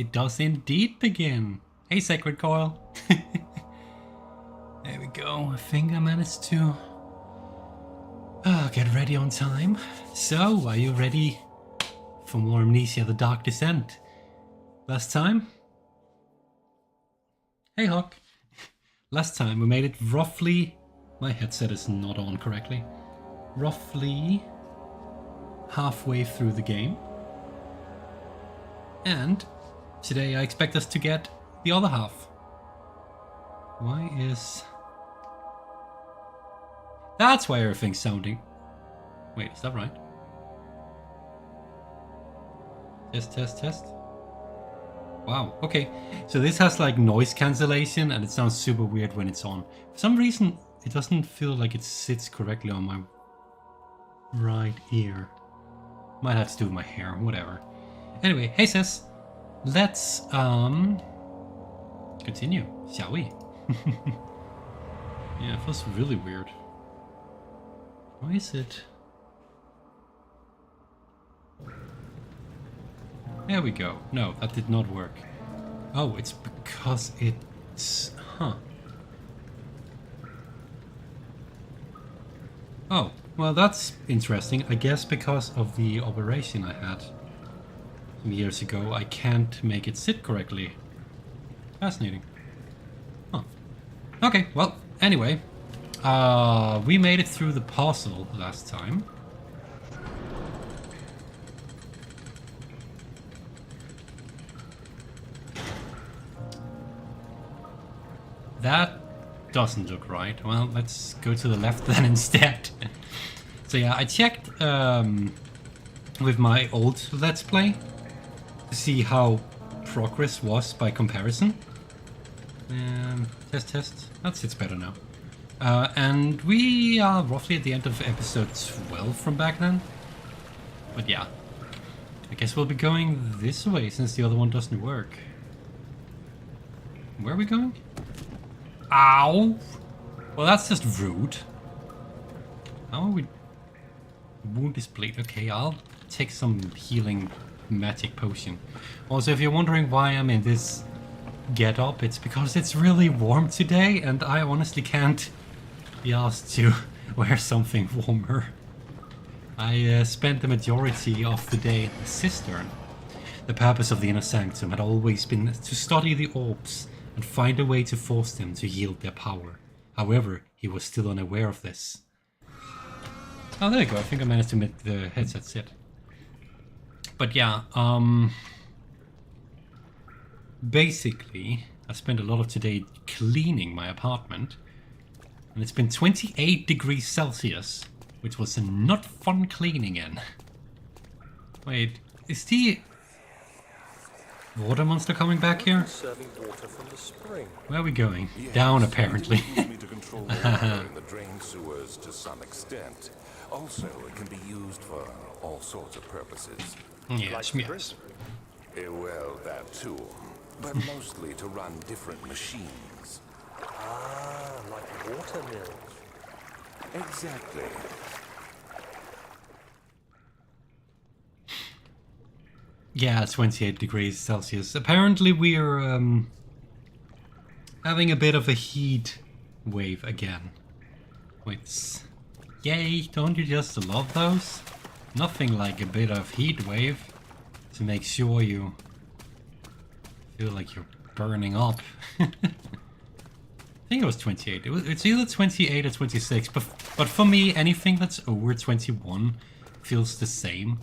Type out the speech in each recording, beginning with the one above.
It does indeed begin. Hey, Sacred Coil. There we go. I think I managed to get ready on time. So, are you ready for more Amnesia: The Dark Descent? Last time? Hey, Hawk. Last time we made it roughly... My headset is not on correctly. Roughly halfway through the game. And today I expect us to get the other half. Why is... That's why everything's sounding... Wait, is that right? Test, test, test. Wow, okay. So this has like noise cancellation and it sounds super weird when it's on. For some reason, it doesn't feel like it sits correctly on my right ear. Might have to do with my hair, whatever. Anyway, hey sis. Let's continue, shall we? Yeah, it feels really weird. Why is it? There we go. No, that did not work. Oh, it's because it's... Huh. Oh, well that's interesting. I guess because of the operation I had some years ago, I can't make it sit correctly. Fascinating. Huh. Okay, well, anyway. We made it through the puzzle last time. That doesn't look right. Well, let's go to the left then instead. So yeah, I checked with my old Let's Play to see how progress was by comparison. Test, test. That sits better now. And we are roughly at the end of episode 12 from back then. But yeah, I guess we'll be going this way since the other one doesn't work. Where are we going? Ow! Well, that's just rude. How are we... Wound displayed. Okay, I'll take some healing magic potion. Also, if you're wondering why I'm in this get-up, it's because it's really warm today and I honestly can't be asked to wear something warmer. I spent the majority of the day at the cistern. The purpose of the inner sanctum had always been to study the orbs and find a way to force them to yield their power. However, he was still unaware of this. Oh, there you go. I think I managed to make the headset sit. But yeah, basically, I spent a lot of today cleaning my apartment. And it's been 28 degrees Celsius, which was a not fun cleaning in. Wait, is the water monster coming back here? Where are we going? Yes. Down, apparently. To control water in the drain sewers to some extent. Also, it can be used for all sorts of purposes. Yes, yes. Well, that too. But mostly to run different machines. Ah, like water mills. Exactly. Yeah, 28 degrees Celsius. Apparently we're having a bit of a heat wave again. Wait, yay, don't you just love those? Nothing like a bit of heat wave to make sure you feel like you're burning up. I think it was 28. It's either 28 or 26, but for me, anything that's over 21 feels the same.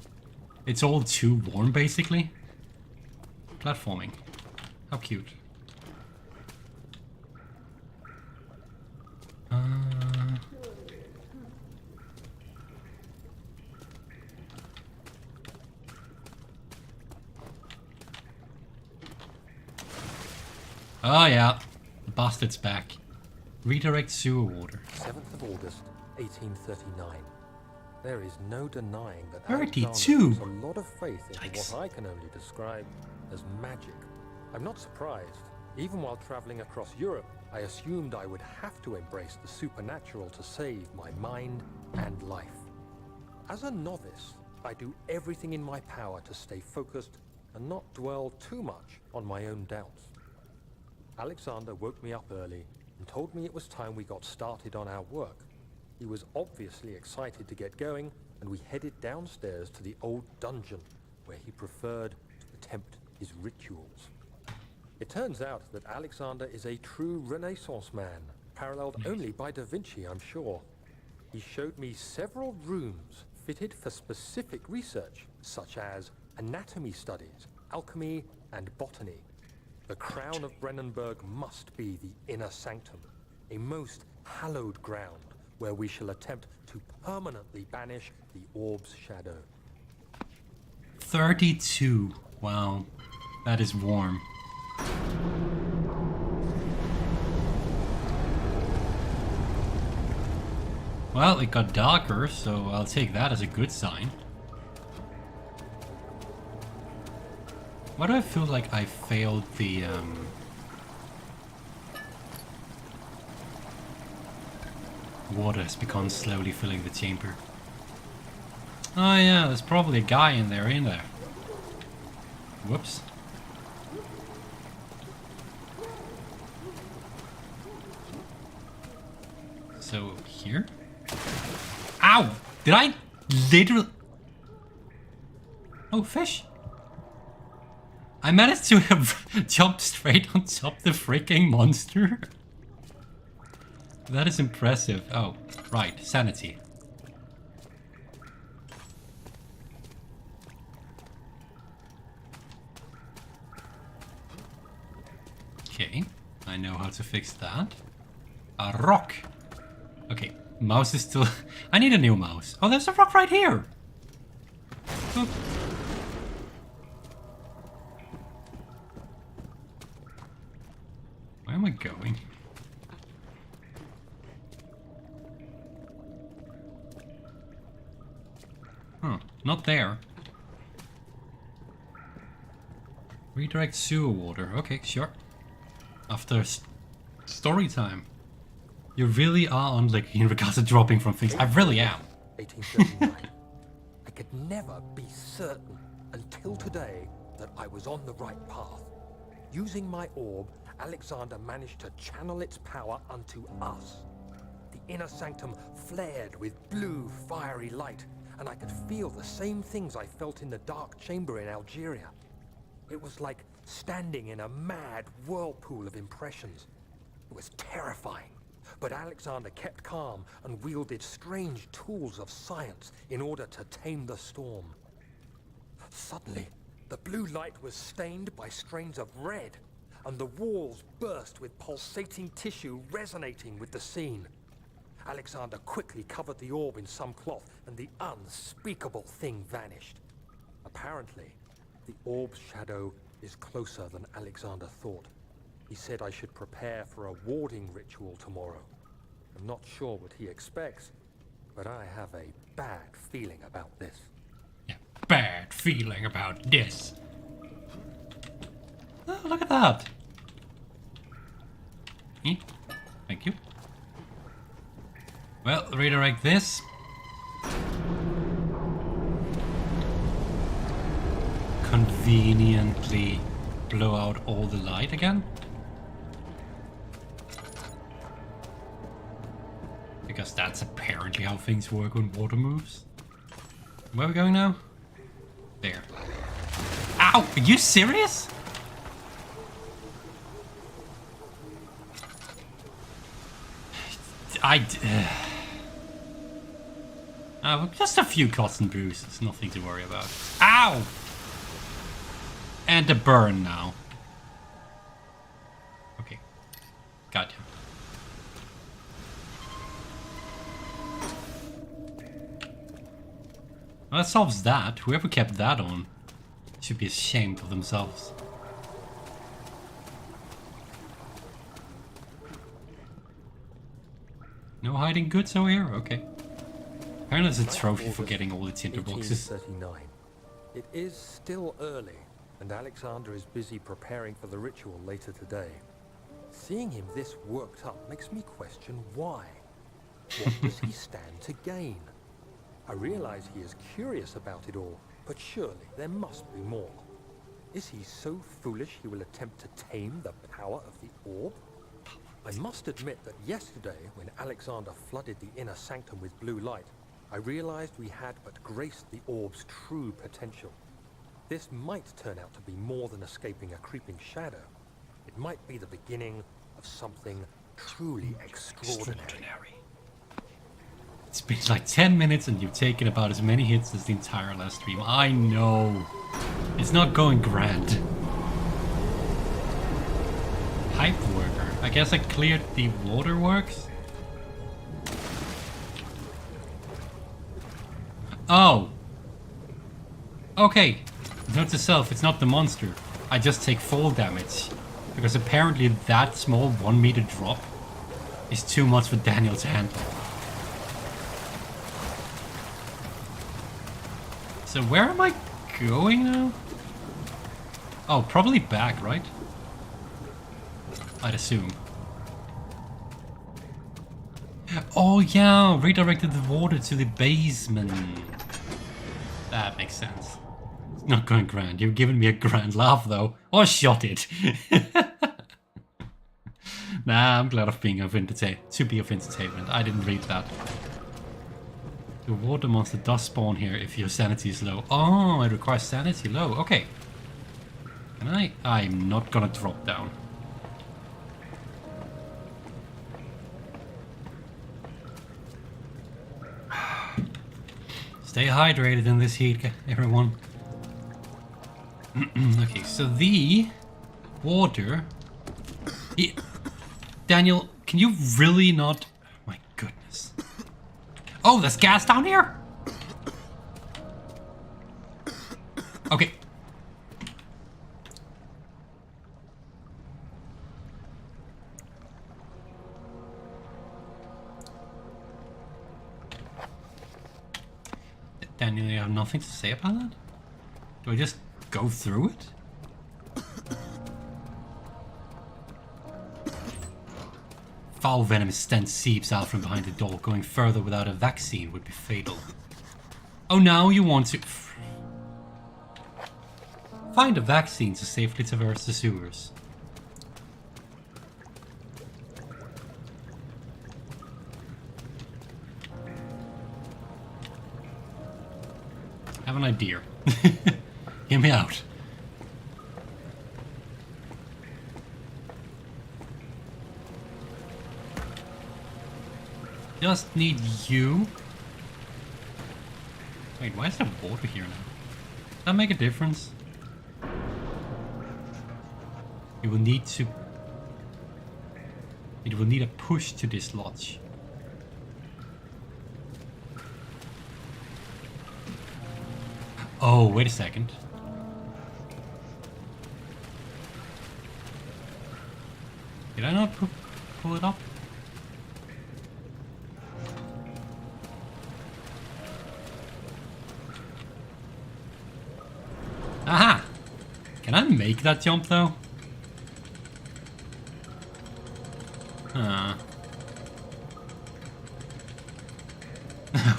It's all too warm, basically. Platforming. How cute. Oh yeah, the bastard's back. Redirect sewer water. 7th of August, 1839. There is no denying that 32. Alexander puts a lot of faith into Yikes. what I can only describe as magic. I'm not surprised. Even while traveling across Europe, I assumed I would have to embrace the supernatural to save my mind and life. As a novice, I do everything in my power to stay focused and not dwell too much on my own doubts. Alexander woke me up early and told me it was time we got started on our work. He was obviously excited to get going, and we headed downstairs to the old dungeon, where he preferred to attempt his rituals. It turns out that Alexander is a true Renaissance man, paralleled only by Da Vinci, I'm sure. He showed me several rooms fitted for specific research, such as anatomy studies, alchemy, and botany. The crown of Brennenburg must be the inner sanctum, a most hallowed ground where we shall attempt to permanently banish the orb's shadow. 32. Wow. That is warm. Well, it got darker, so I'll take that as a good sign. Why do I feel like I failed the, water has begun slowly filling the chamber. Oh yeah, there's probably a guy in there, ain't there? Whoops. So, here? Ow! Did I literally... Oh, fish! I managed to jump straight on top of the freaking monster. That is impressive. Oh, right. Sanity. Okay. I know how to fix that. A rock. Okay. Mouse is still... I need a new mouse. Oh, there's a rock right here. Oh. Where am I going? Huh, not there. Redirect sewer water. Okay, sure. After story time. You really are unlucky in regards to dropping from things. I really am. 1839. I could never be certain until today that I was on the right path. Using my orb, Alexander managed to channel its power unto us. The inner sanctum flared with blue, fiery light, and I could feel the same things I felt in the dark chamber in Algeria. It was like standing in a mad whirlpool of impressions. It was terrifying, but Alexander kept calm and wielded strange tools of science in order to tame the storm. Suddenly, the blue light was stained by strains of red, and the walls burst with pulsating tissue resonating with the scene. Alexander quickly covered the orb in some cloth, and the unspeakable thing vanished. Apparently, the orb's shadow is closer than Alexander thought. He said I should prepare for a warding ritual tomorrow. I'm not sure what he expects, but I have a bad feeling about this. Yeah, bad feeling about this. Oh, look at that. Thank you. Well, redirect this. Conveniently blow out all the light again. Because that's apparently how things work when water moves. Where are we going now? There. Ow! Are you serious? Just a few cuts and bruises, nothing to worry about. Ow! And a burn now. Okay. Gotcha. Well, that solves that. Whoever kept that on should be ashamed of themselves. No hiding goods over here? Okay. Apparently there's a trophy for getting all the tinder boxes. 1839. It is still early, and Alexander is busy preparing for the ritual later today. Seeing him this worked up makes me question why. What does he stand to gain? I realize he is curious about it all, but surely there must be more. Is he so foolish he will attempt to tame the power of the orb? I must admit that yesterday, when Alexander flooded the inner sanctum with blue light, I realized we had but graced the orb's true potential. This might turn out to be more than escaping a creeping shadow. It might be the beginning of something truly extraordinary. It's been like 10 minutes and you've taken about as many hits as the entire last stream. I know. It's not going grand. Pipe worker. I guess I cleared the waterworks. Oh. Okay. Note to self, it's not the monster. I just take fall damage. Because apparently that small 1 meter drop is too much for Daniel to handle. So where am I going now? Oh, probably back, right? I'd assume. Oh yeah, redirected the water to the basement. That makes sense. It's not going grand. You've given me a grand laugh though. Or shot it. Nah, I'm glad of being of entertainment. I didn't read that. The water monster does spawn here if your sanity is low. Oh, it requires sanity low. Okay. Can I? I'm not gonna drop down. Stay hydrated in this heat, everyone. Okay, so the water... Daniel, can you really not... My goodness. Oh, there's gas down here? Okay. Daniel, you have nothing to say about that? Do I just go through it? Foul venomous stench seeps out from behind the door. Going further without a vaccine would be fatal. Oh, now you want to... Find a vaccine to safely traverse the sewers. I have an idea. Hear me out. Just need you. Wait, why is there water here now? Does that make a difference? You will need to... It will need a push to dislodge. Oh, wait a second. Did I not pull it up? Aha! Can I make that jump though?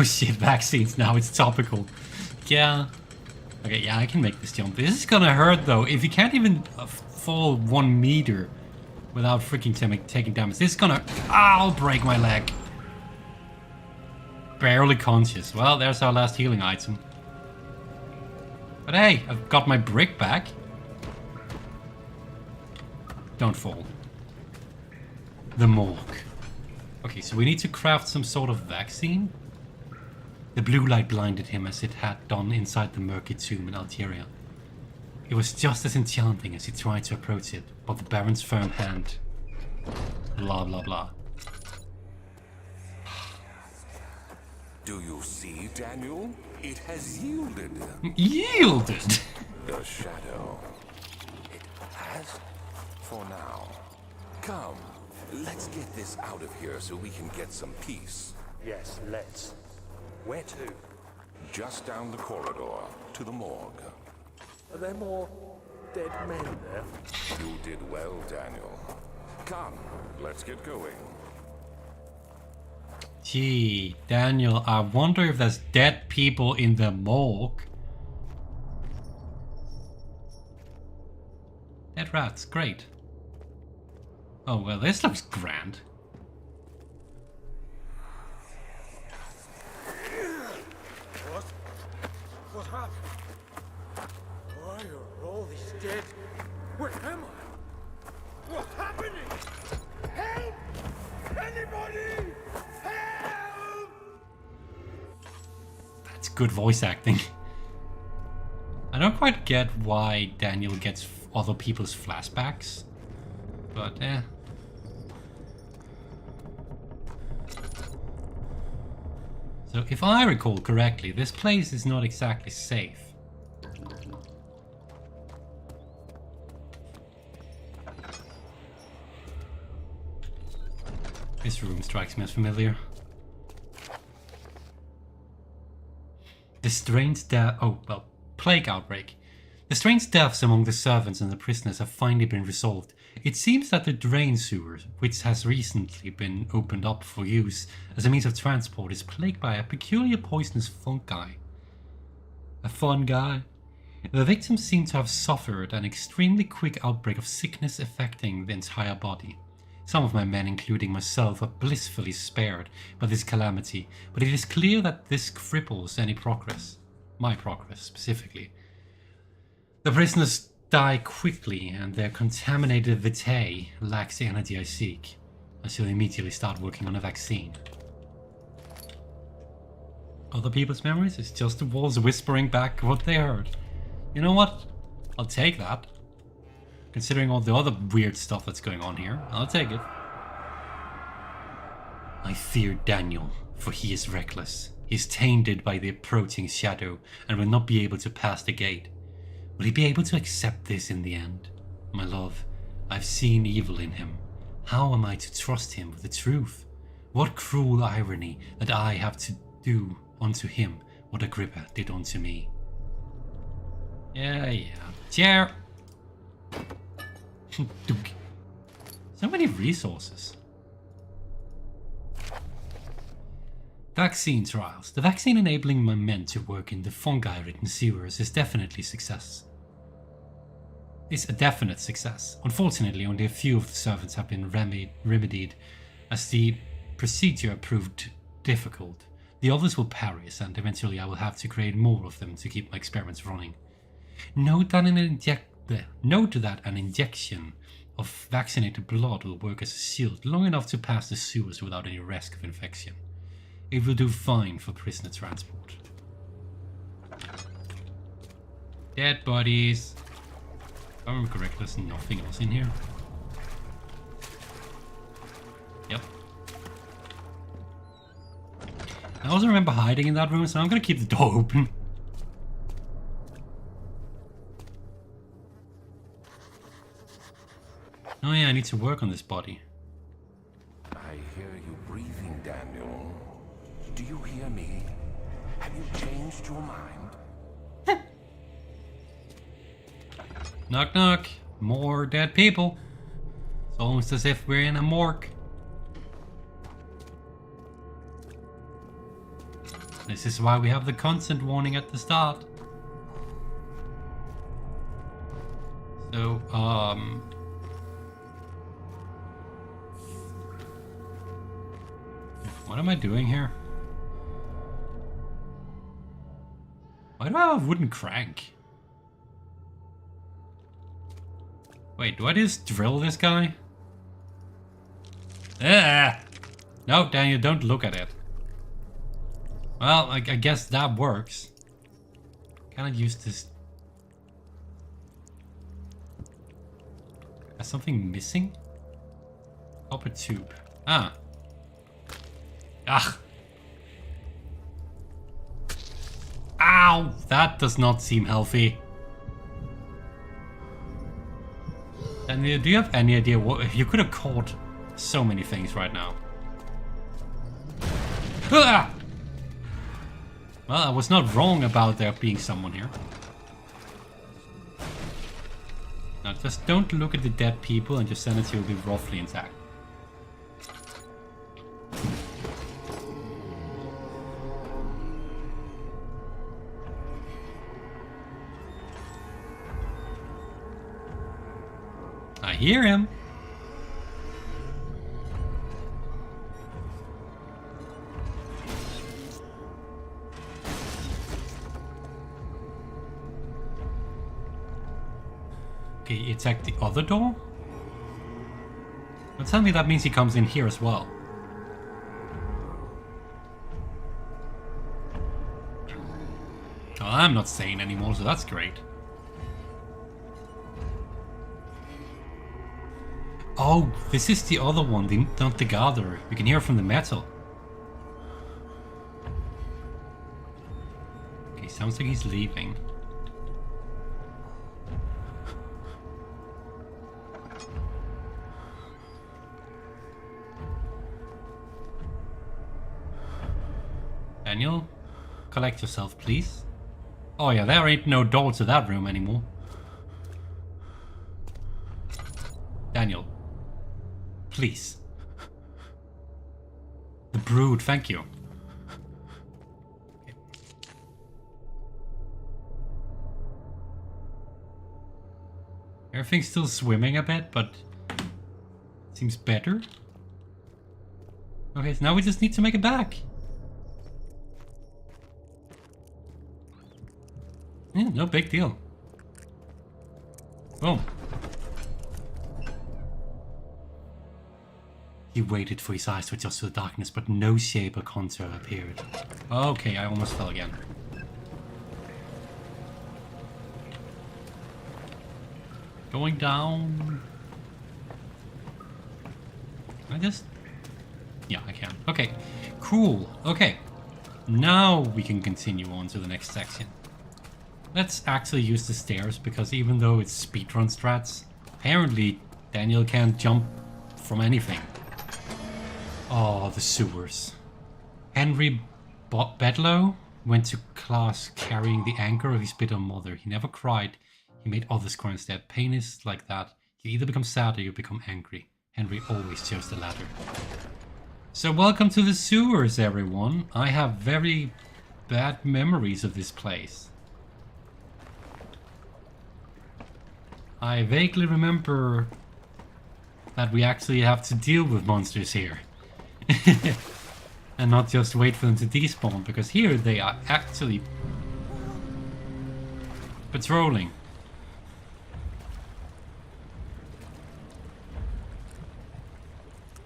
Oh shit, vaccines now, it's topical. Yeah. Okay, yeah, I can make this jump. This is gonna hurt though. If you can't even fall 1 meter without freaking taking damage, this is gonna... I'll break my leg. Barely conscious. Well, there's our last healing item. But hey, I've got my brick back. Don't fall. The morgue. Okay, so we need to craft some sort of vaccine. The blue light blinded him as it had done inside the murky tomb in Algeria. It was just as enchanting as he tried to approach it, but the Baron's firm hand... Blah blah blah. Do you see, Daniel? It has yielded. Yielded? The shadow. It has? For now. Come, let's get this out of here so we can get some peace. Yes, let's. Where to? Just down the corridor, to the morgue. Are there more dead men there? You did well, Daniel. Come, let's get going. Gee, Daniel, I wonder if there's dead people in the morgue. Dead rats, great. Oh, well, this looks grand. What happened? Why are all these dead? Where am I? What's happening? Help! Anybody! Help! That's good voice acting. I don't quite get why Daniel gets other people's flashbacks, but eh. So if I recall correctly, this place is not exactly safe. This room strikes me as familiar. The strange plague outbreak. The strange deaths among the servants and the prisoners have finally been resolved. It seems that the drain sewer, which has recently been opened up for use as a means of transport, is plagued by a peculiar poisonous fungi. A fungi? The victims seem to have suffered an extremely quick outbreak of sickness affecting the entire body. Some of my men, including myself, are blissfully spared by this calamity, but it is clear that this cripples any progress. My progress, specifically. The prisoners die quickly, and their contaminated vitae lacks the energy I seek. I shall immediately start working on a vaccine. Other people's memories? It's just the walls whispering back what they heard. You know what? I'll take that. Considering all the other weird stuff that's going on here, I'll take it. I fear Daniel, for he is reckless. He is tainted by the approaching shadow and will not be able to pass the gate. Will he be able to accept this in the end? My love, I've seen evil in him. How am I to trust him with the truth? What cruel irony that I have to do unto him what Agrippa did unto me. Yeah. Chair! So many resources. Vaccine trials. The vaccine enabling my men to work in the fungi-ridden sewers is definitely success. It's a definite success. Unfortunately, only a few of the servants have been remedied, as the procedure proved difficult. The others will perish, and eventually I will have to create more of them to keep my experiments running. Note that an injection of vaccinated blood will work as a shield long enough to pass the sewers without any risk of infection. It will do fine for prisoner transport. Dead bodies. If I remember correctly, there's nothing else in here. Yep. I also remember hiding in that room, so I'm gonna keep the door open. Oh yeah, I need to work on this body. I hear you breathing, Daniel. Do you hear me? Have you changed your mind? Knock knock. More dead people. It's almost as if we're in a morgue. This is why we have the consent warning at the start. So, what am I doing here? Why do I have a wooden crank? Wait, do I just drill this guy? Ah! No, Daniel, don't look at it. Well, I guess that works. Can I use this? Is something missing? Copper tube. Ah. Ah. Ow! That does not seem healthy. And do you have any idea what you could have caught? So many things right now. Ah! Well, I was not wrong about there being someone here. Now, just don't look at the dead people, and your sanity will be roughly intact. hear him. Okay, he attacked the other door? Well, tell me that means he comes in here as well. Oh, I'm not sane anymore, so that's great. Oh, this is the other one, not the Gatherer. You can hear from the metal. Okay, sounds like he's leaving. Daniel, collect yourself, please. Oh yeah, there ain't no door to that room anymore. Daniel. Please. The brood, thank you. Okay. Everything's still swimming a bit, but seems better. Okay, so now we just need to make it back. Yeah, no big deal. Boom. He waited for his eyes to adjust to the darkness, but no shape or contour appeared. Okay, I almost fell again. Going down. Can I just... Yeah, I can. Okay, cool. Okay, now we can continue on to the next section. Let's actually use the stairs, because even though it's speedrun strats, apparently Daniel can't jump from anything. Oh, the sewers. Henry Bedlow went to class carrying the anger of his bitter mother. He never cried. He made others cry instead. Pain is like that. You either become sad or you become angry. Henry always chose the latter. So welcome to the sewers, everyone. I have very bad memories of this place. I vaguely remember that we actually have to deal with monsters here. And not just wait for them to despawn, because here they are actually patrolling.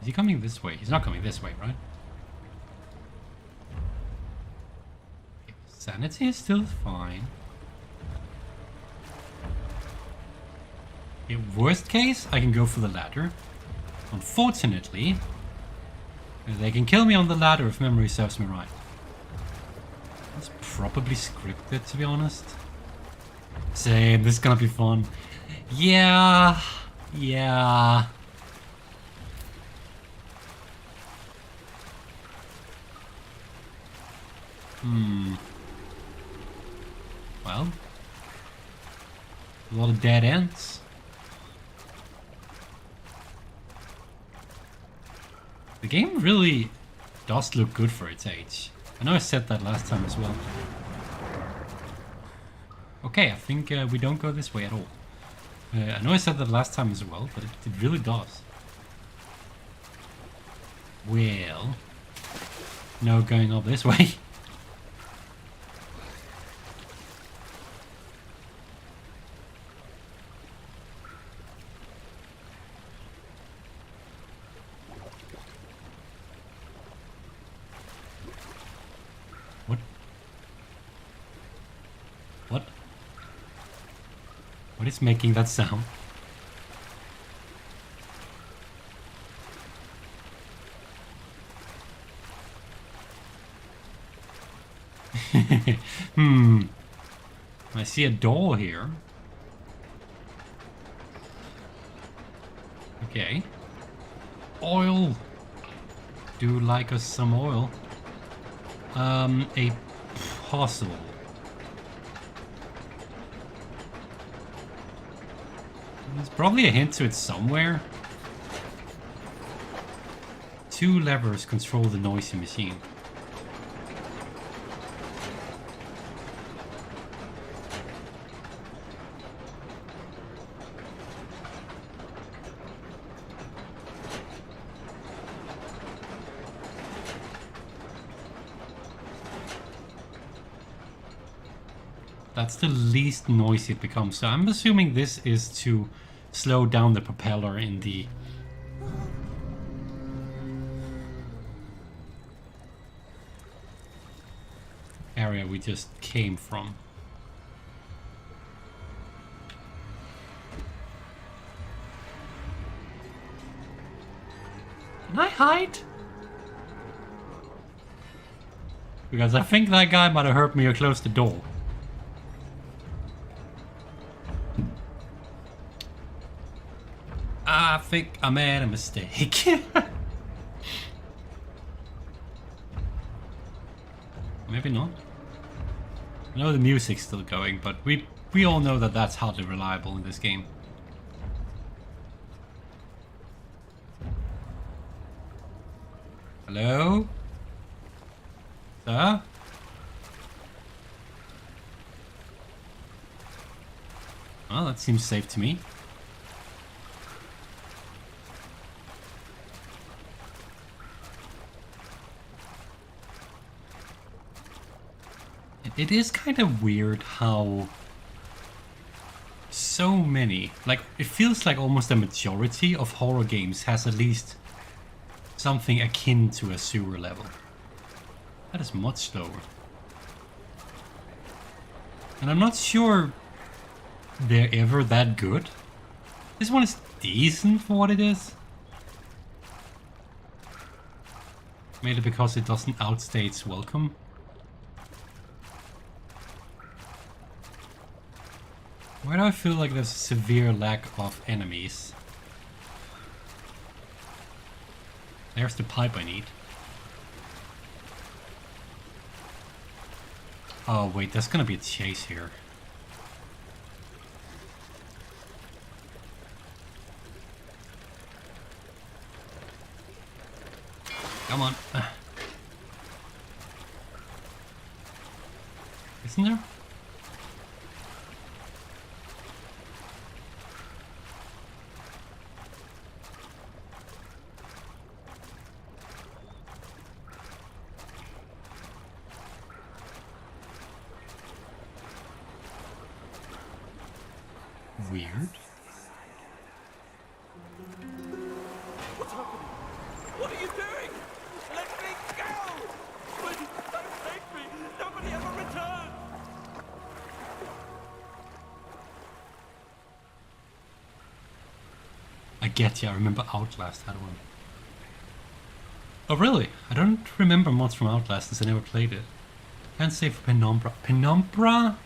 Is he coming this way? He's not coming this way, right? Okay, sanity is still fine. In worst case, I can go for the ladder. Unfortunately, they can kill me on the ladder if memory serves me right. It's probably scripted, to be honest. Same, this is gonna be fun. Yeah. Well, a lot of dead ends. The game really does look good for its age. I know I said that last time as well. Okay, I think we don't go this way at all. I know I said that last time as well, but it really does. Well, no going up this way. What is making that sound? I see a door here. Okay. Oil. Do like us some oil. A puzzle. There's probably a hint to it somewhere. 2 levers control the noisy machine. That's the least noisy it becomes. So I'm assuming this is to slow down the propeller in the... area we just came from. Can I hide? Because I think that guy might have heard me or closed the door. I think I made a mistake. Maybe not. I know the music's still going, but we all know that that's hardly reliable in this game. Hello? Sir? Well, that seems safe to me. It is kind of weird how so many, like, it feels like almost a majority of horror games has at least something akin to a sewer level. That is much slower. And I'm not sure they're ever that good. This one is decent for what it is. Maybe because it doesn't outstay its welcome. Why do I feel like there's a severe lack of enemies? There's the pipe I need. Oh wait, there's gonna be a chase here. Come on. Isn't there? Weird. What's happening? What are you doing? Let me go! Please, don't take me! Nobody ever returns! I get you, I remember Outlast had one. Oh really? I don't remember much from Outlast since I never played it. Can't say for Penumbra. Penumbra?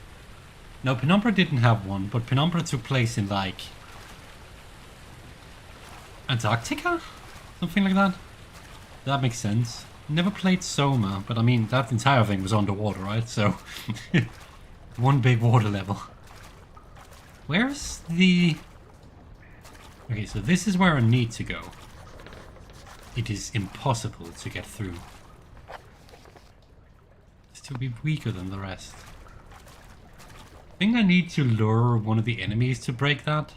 No, Penumbra didn't have one, but Penumbra took place in like... Antarctica? Something like that? That makes sense. Never played Soma, but I mean, that entire thing was underwater, right? So, one big water level. Where's the... Okay, so this is where I need to go. It is impossible to get through. It's to be weaker than the rest. I think I need to lure one of the enemies to break that.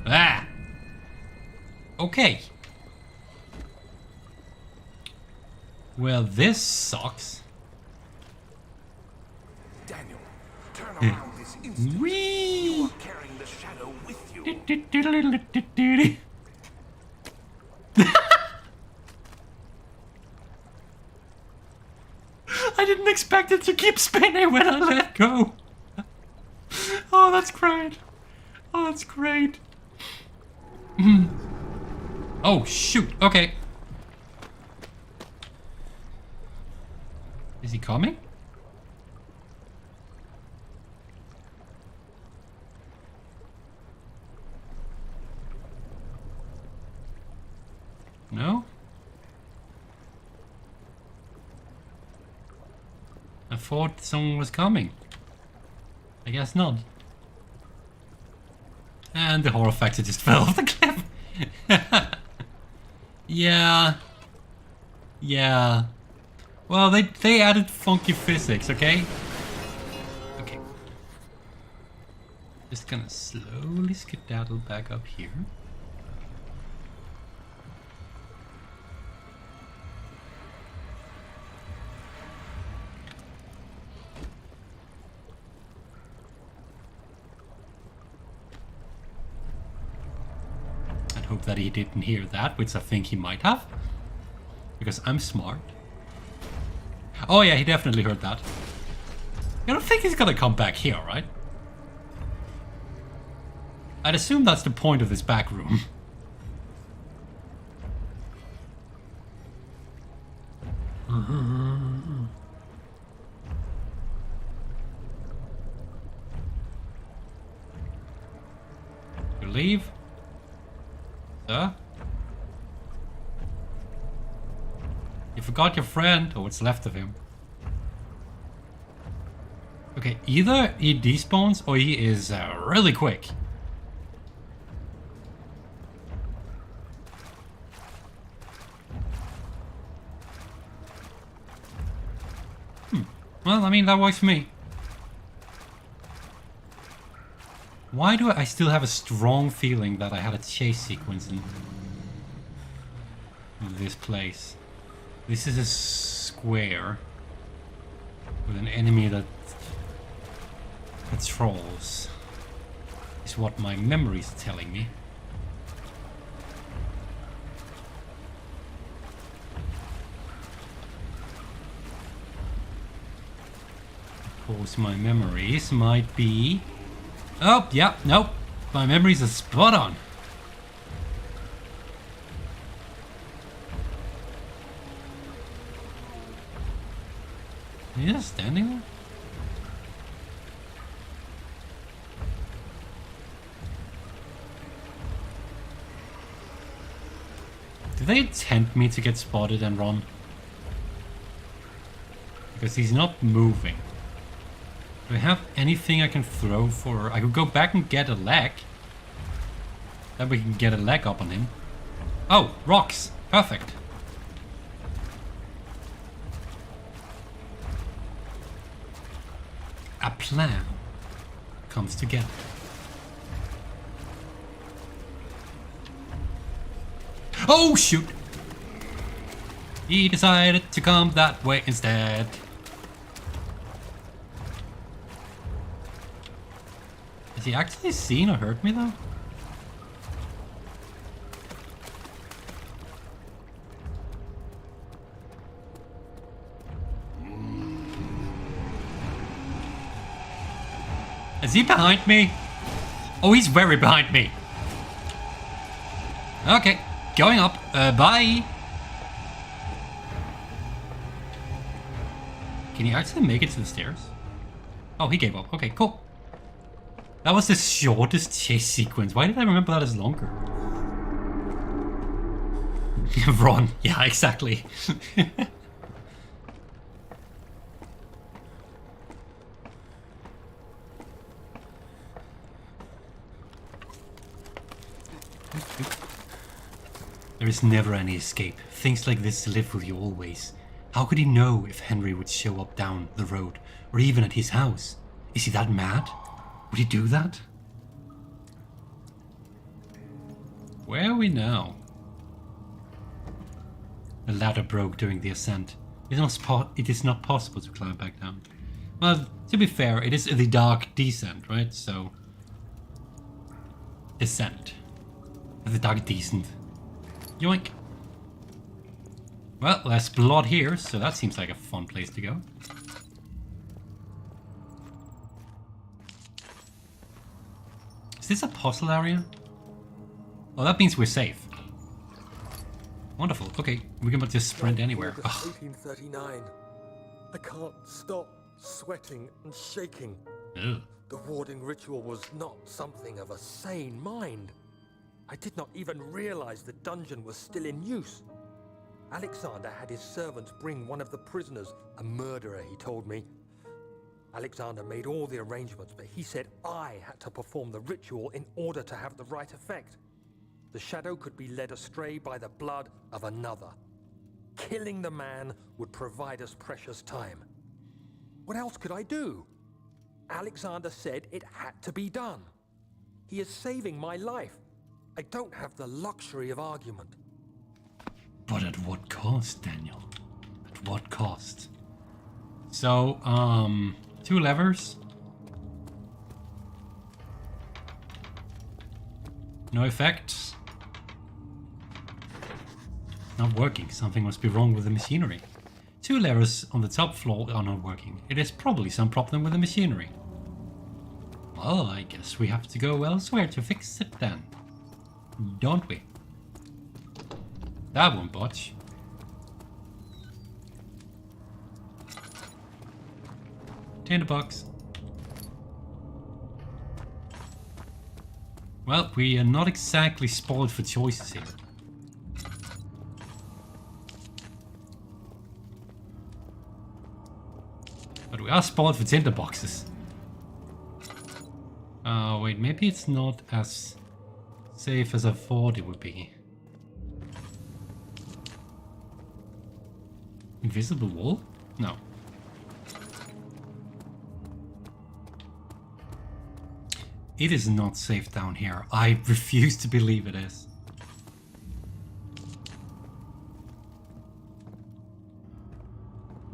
Ah! Okay. Well, this sucks. Daniel, turn around this instant. Whee! You are carrying the shadow with you. I didn't expect it to keep spinning when I let go. Oh, that's great. Oh, that's great. Oh, shoot. Okay. Is he coming? No? I thought someone was coming. I guess not. And the horror factor just fell off the cliff. Yeah. Yeah. Well, they added funky physics, okay? Okay. Just gonna slowly skedaddle back up here. that he didn't hear that, which I think he might have. Because I'm smart. Oh yeah, he definitely heard that. I don't think he's gonna come back here, right? I'd assume that's the point of this back room. You leave? Sir? You forgot your friend, or what's left of him. Okay, either he despawns or he is really quick. Well, I mean, that works for me. Why do I still have a strong feeling that I had a chase sequence in this place? This is a square with an enemy that patrols, is what my memory is telling me. Of course, my memories might be... Oh, yeah, nope. My memories are spot on. Is he just standing there? Do they tempt me to get spotted and run? Because he's not moving. Do I have anything I can throw for... I could go back and get a leg. Then we can get a leg up on him. Oh, rocks. Perfect. A plan comes together. Oh, shoot! He decided to come that way instead. Has he actually seen or heard me though? Is he behind me? Oh, he's very behind me. Okay, going up. Bye. Can you actually make it to the stairs? Oh, he gave up. Okay, cool. That was the shortest chase sequence. Why did I remember that as longer? Run. Yeah, exactly. There is never any escape. Things like this live with you always. How could he know if Henry would show up down the road, or even at his house? Is he that mad? Would he do that? Where are we now? The ladder broke during the ascent. It is not possible to climb back down. Well, to be fair, it is the dark descent, right? So... descent. The dark descent. Yoink. Well, there's blood here, so that seems like a fun place to go. Is this a puzzle area? Oh, that means we're safe. Wonderful. Okay, we can just sprint anywhere. 1839. I can't stop sweating and shaking. Ugh. The warding ritual was not something of a sane mind. I did not even realize the dungeon was still in use. Alexander had his servants bring one of the prisoners, a murderer, he told me. Alexander made all the arrangements, but he said I had to perform the ritual in order to have the right effect. The shadow could be led astray by the blood of another. Killing the man would provide us precious time. What else could I do? Alexander said it had to be done. He is saving my life. I don't have the luxury of argument. But at what cost, Daniel? At what cost? So, 2 levers. No effects. Not working. Something must be wrong with the machinery. 2 levers on the top floor are not working. It is probably some problem with the machinery. Well, I guess we have to go elsewhere to fix it then. Don't we? That won't budge. Tinderbox. Well, we are not exactly spoiled for choices here. But we are spoiled for tinderboxes. Oh wait, maybe it's not as safe as I thought it would be. Invisible wall? No. It is not safe down here. I refuse to believe it is.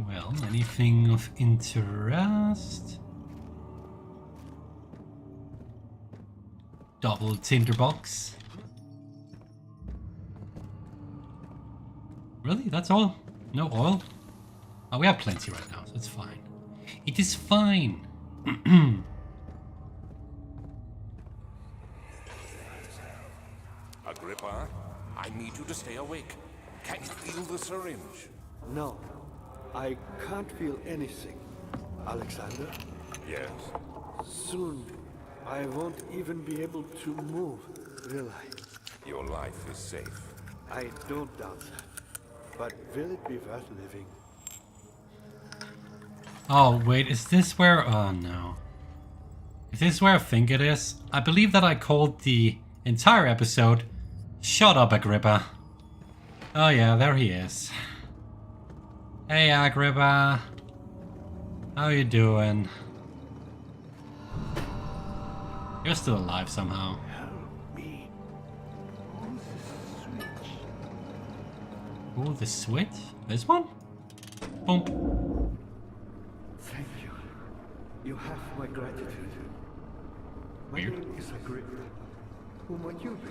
Well, anything of interest? Double tinderbox. Really? That's all? No oil? Oh, we have plenty right now, so it's fine. It is fine. Agrippa, I need you to stay awake. Can you feel the syringe? No, I can't feel anything. Alexander, Yes. soon I won't even be able to move, will I? Your life is safe. I don't doubt that. But will it be worth living? Oh, wait, is this where... Oh, no. If this is where I think it is, I believe that I called the entire episode Shut Up, Agrippa. Oh, yeah, there he is. Hey, Agrippa. How you doing? You're still alive somehow. Help me. Ooh, the switch? This one? Boom. Thank you. You have my gratitude. My Weird. name is Agrippa. Who might you be?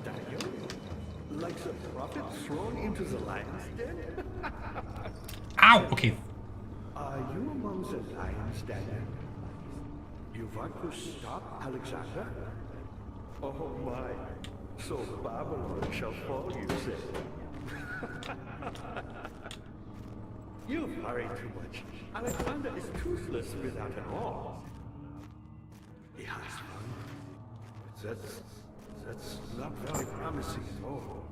Daniel? Like the prophet thrown into the lion's den? Ow! Okay. Are you among the lions, Daniel? You want to stop Alexander? Oh my. So Babylon shall fall, you say. You worry too much. Alexander is toothless without an arm. He has one. That's not very promising at all.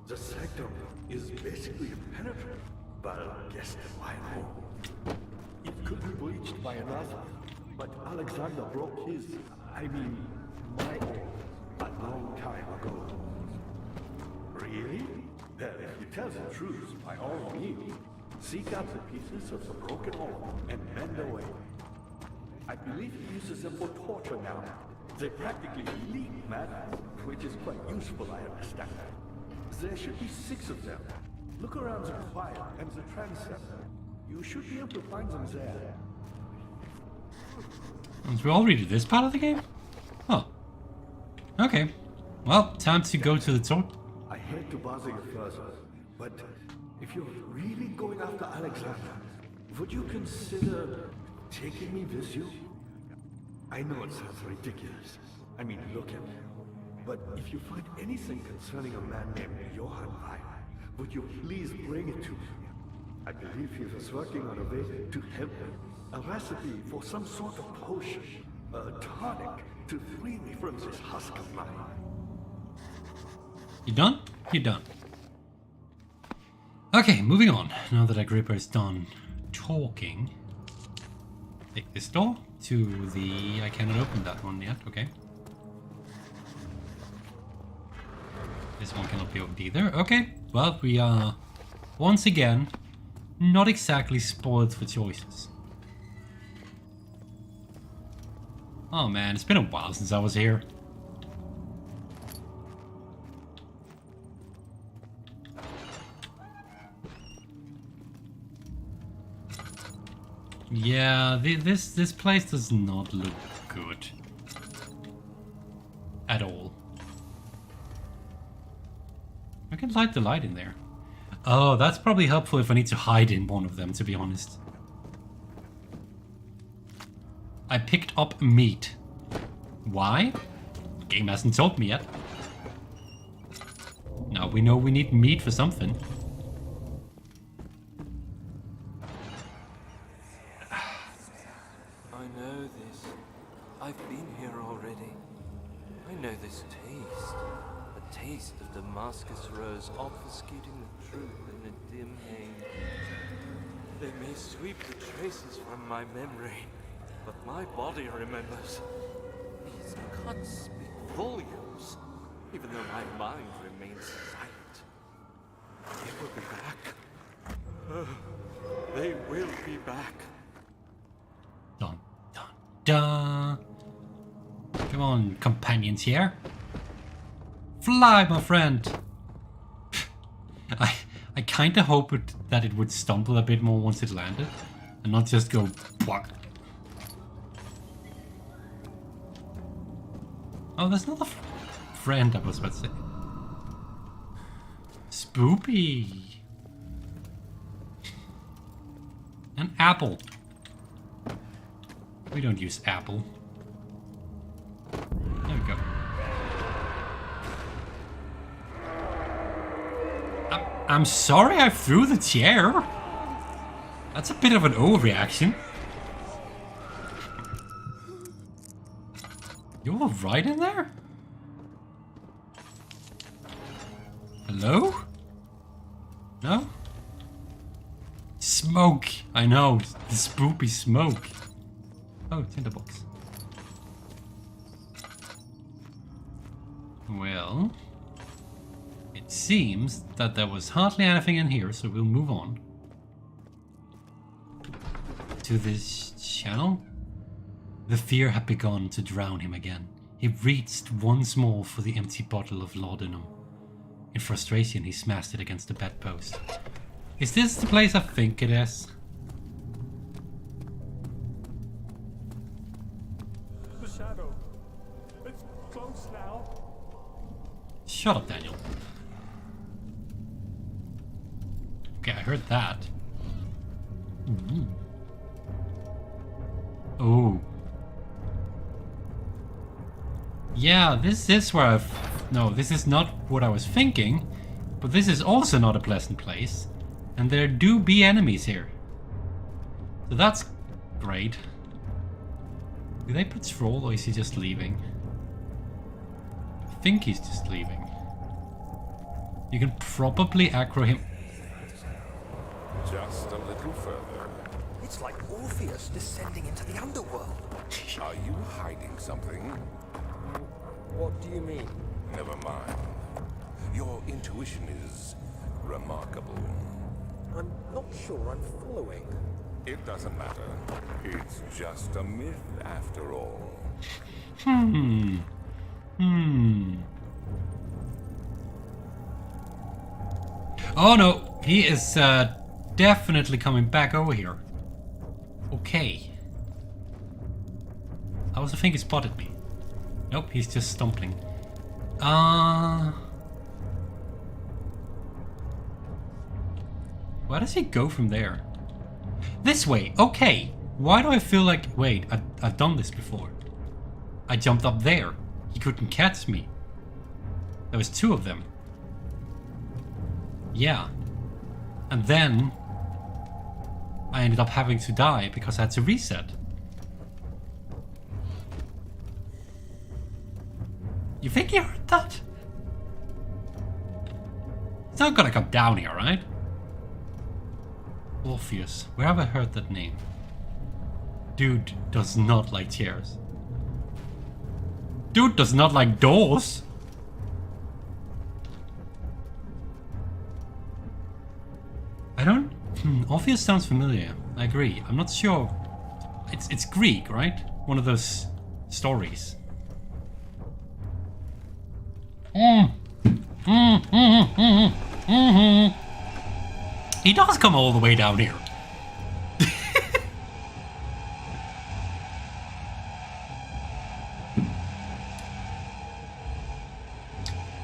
The sectum is basically impenetrable. But guess why not? It could be breached by another. But Alexander broke his, I mean, my arm, a long time ago. Really? Well, if you tell the truth, by all means, seek out the pieces of the broken arm and mend away. I believe he uses them for torture now. They practically leak matter, which is quite useful, I understand. There should be 6 of them. Look around the choir and the transept. You should be able to find them there. Did we already do this part of the game? Oh. Okay. Well, time to go to the door. I hate to bother you further, but if you're really going after Alexander, would you consider taking me with you? I know it sounds ridiculous. I mean, look at me. But if you find anything concerning a man named Johann Wein, would you please bring it to me? I believe he was working on a way to help me. A recipe for some sort of potion, a tonic to free me from this husk of mine. You done? You're done. Okay, moving on. Now that Agrippa is done talking. Take this door to the... I cannot open that one yet, okay. This one cannot be opened either. Okay, well, we are once again not exactly spoiled for choices. Oh man, it's been a while since I was here. Yeah, this place does not look good. At all. I can light the light in there. Oh, that's probably helpful if I need to hide in one of them, to be honest. I picked up meat. Why? The game hasn't told me yet. Now we know we need meat for something. I know this. I've been here already. I know this taste. The taste of Damascus rose obfuscating the truth in a dim haze. They may sweep the traces from my memory, but my body remembers. These cuts speak volumes, even though my mind remains silent. They will be back. They will be back. Dun, dun, dun. Come on, companions here. Fly, my friend. I kind of hoped that it would stumble a bit more once it landed, and not just go pluck. Oh, there's another friend I was about to say. Spoopy. An apple. We don't use apple. There we go. I'm sorry I threw the chair. That's a bit of an overreaction. You all right in there? Hello? No? Smoke! I know, the spoopy smoke. Oh, tinderbox. Well, it seems that there was hardly anything in here, so we'll move on to this channel. The fear had begun to drown him again. He reached once more for the empty bottle of laudanum. In frustration, he smashed it against the bedpost. Is this the place I think it is? The shadow. It's close now. Shut up, Daniel. Okay, I heard that. Ooh. Oh. Yeah, this is where I've... No, this is not what I was thinking. But this is also not a pleasant place. And there do be enemies here. So that's great. Do they patrol or is he just leaving? I think he's just leaving. You can probably aggro him. Just a little further. It's like Orpheus descending into the underworld. Are you hiding something? What do you mean? Never mind. Your intuition is remarkable. I'm not sure I'm following. It doesn't matter. It's just a myth after all. Oh no, he is definitely coming back over here. Okay. I also think he spotted me. Nope, he's just stumbling. Where does he go from there? This way, okay. Why do I feel like... Wait, I've done this before. I jumped up there. He couldn't catch me. There was two of them. Yeah. And then... I ended up having to die because I had to reset. You think you heard that? It's not gonna come down here, right? Orpheus. Where have I heard that name? Dude does not like chairs. Dude does not like doors. I don't... Orpheus sounds familiar. I agree. I'm not sure. It's Greek, right? One of those stories. He does come all the way down here.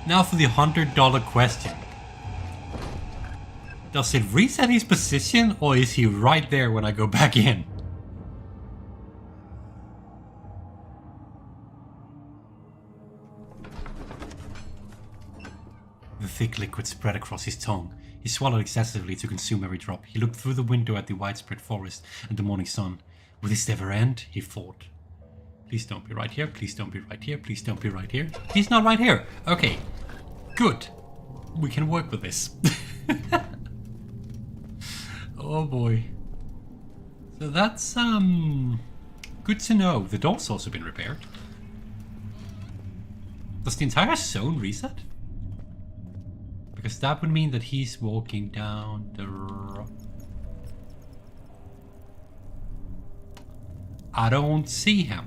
Now for the $100 question. Does it reset his position, or is he right there when I go back in? The thick liquid spread across his tongue. He swallowed excessively to consume every drop. He looked through the window at the widespread forest and the morning sun. Will this ever end? He thought. Please don't be right here. Please don't be right here. Please don't be right here. He's not right here. Okay. Good. We can work with this. Oh boy. So that's good to know. The door's also been repaired. Does the entire zone reset? Because that would mean that he's walking down the road. I don't see him.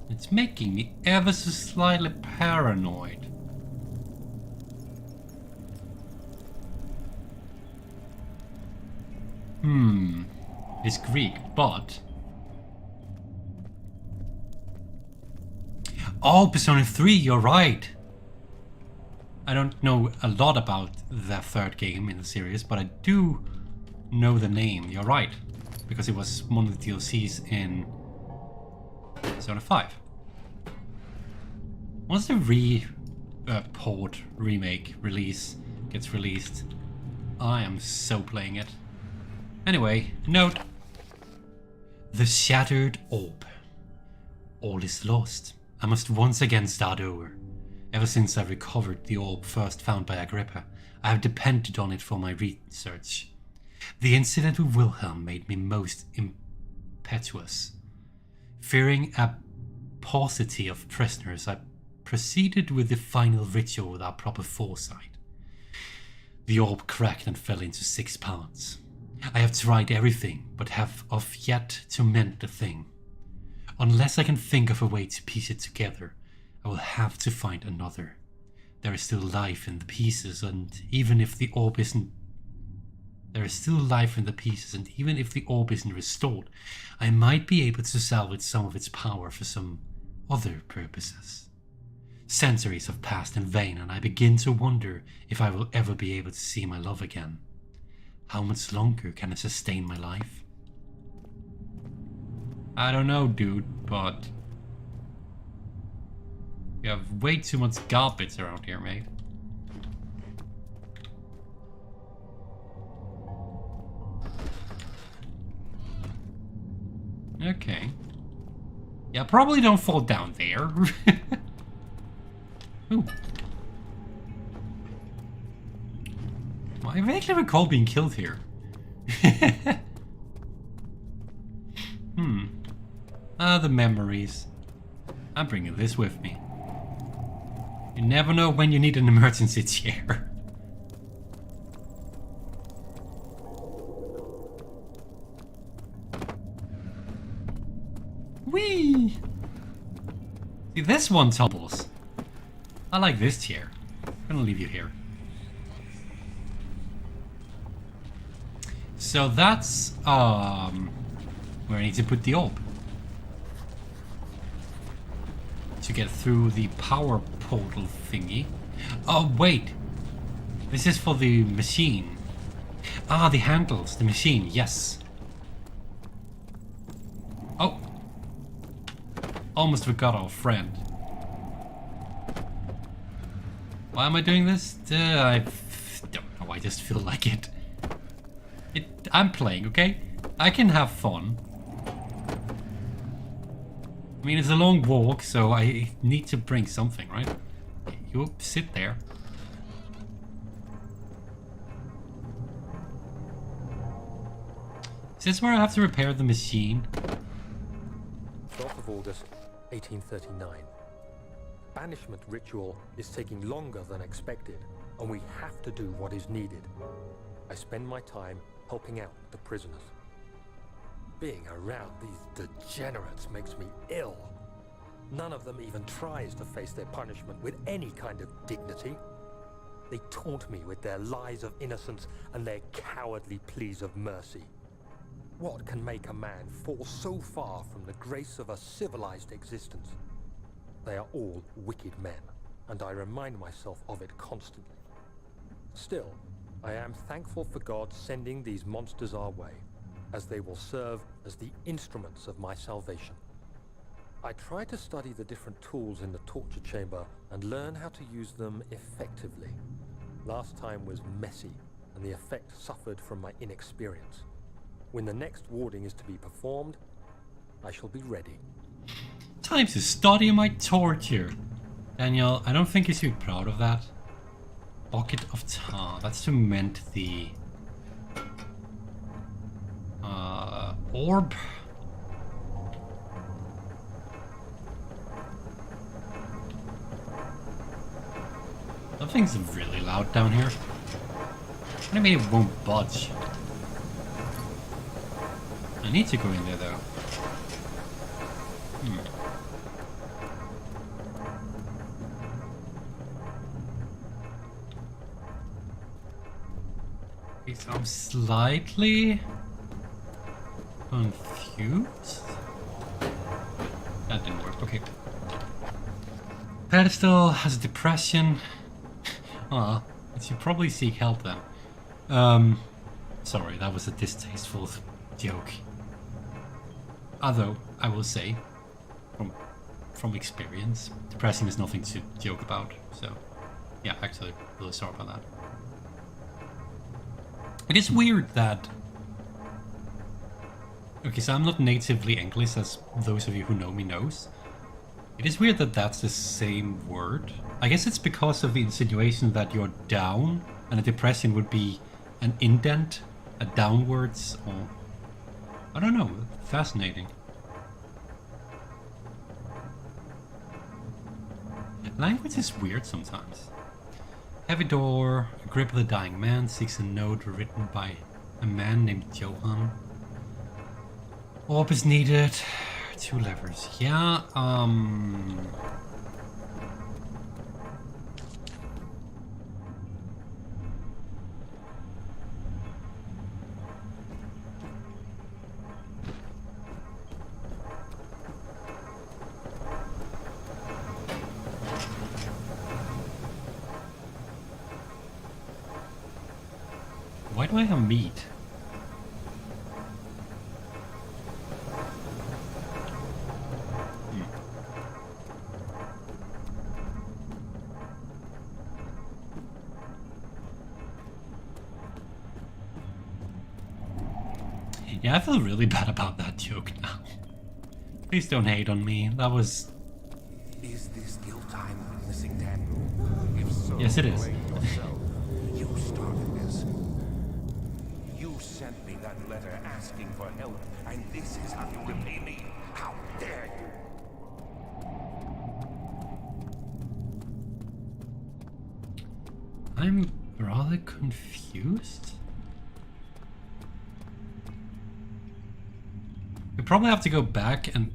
It's making me ever so slightly paranoid. It's Greek, but... Oh, Persona 3, you're right! I don't know a lot about the third game in the series, but I do know the name, you're right. Because it was one of the DLCs in Persona 5. Once the port, remake, release gets released, I am so playing it. Anyway, note. The shattered orb. All is lost. I must once again start over. Ever since I recovered the orb first found by Agrippa, I have depended on it for my research. The incident with Wilhelm made me most impetuous. Fearing a paucity of prisoners, I proceeded with the final ritual without proper foresight. The orb cracked and fell into 6 parts. I have tried everything, but have of yet to mend the thing. Unless I can think of a way to piece it together, I will have to find another. There is still life in the pieces, and even if the orb isn't... There is still life in the pieces, and even if the orb isn't restored, I might be able to salvage some of its power for some other purposes. Centuries have passed in vain, and I begin to wonder if I will ever be able to see my love again. How much longer can I sustain my life? I don't know, dude, but... You have way too much garbage around here, mate. Okay. Yeah, probably don't fall down there. Ooh. I vaguely recall being killed here. The memories. I'm bringing this with me. You never know when you need an emergency chair. Whee! See, this one tumbles. I like this chair. I'm gonna leave you here. So that's where I need to put the orb to get through the power portal thingy. Oh wait, this is for the machine. Ah, the handles, the machine, yes. Oh, almost forgot our friend. Why am I doing this? I don't know, I just feel like it. I'm playing, okay? I can have fun. I mean, it's a long walk, so I need to bring something, right? You sit there. Is this where I have to repair the machine? 12th of August, 1839. Banishment ritual is taking longer than expected, and we have to do what is needed. I spend my time helping out the prisoners. Being around these degenerates makes me ill. None of them even tries to face their punishment with any kind of dignity. They taunt me with their lies of innocence and their cowardly pleas of mercy. What can make a man fall so far from the grace of a civilized existence? They are all wicked men, and I remind myself of it constantly. Still, I am thankful for God sending these monsters our way, as they will serve as the instruments of my salvation. I try to study the different tools in the torture chamber and learn how to use them effectively. Last time was messy, and the effect suffered from my inexperience. When the next warding is to be performed, I shall be ready. Time to study my torture. Daniel, I don't think you should be proud of that. Bucket of tar. That's to mend the orb. Something's really loud down here. What do you mean it won't budge? I need to go in there though. Okay, so I'm slightly confused. That didn't work. Okay. Pedestal has a depression. Ah, it should probably seek help then. Sorry, that was a distasteful joke. Although, I will say, from experience, depression is nothing to joke about. So, yeah, actually, really sorry about that. It is weird that... Okay, so I'm not natively English, as those of you who know me knows. It is weird that that's the same word. I guess it's because of the insinuation that you're down, and a depression would be an indent, a downwards, or... I don't know, fascinating. Language is weird sometimes. Heavy door, a grip of the dying man, seeks a note written by a man named Johan. Orb is needed. 2 levers. Yeah, why do I have meat? Yeah, I feel really bad about that joke now. Please don't hate on me. That was... Is this guilt I'm witnessing, Daniel? If so, Yes, it is. blame yourself. You started this. You sent me that letter asking for help, and this is how you repay me? How dare you? I'm rather confused. We probably have to go back and...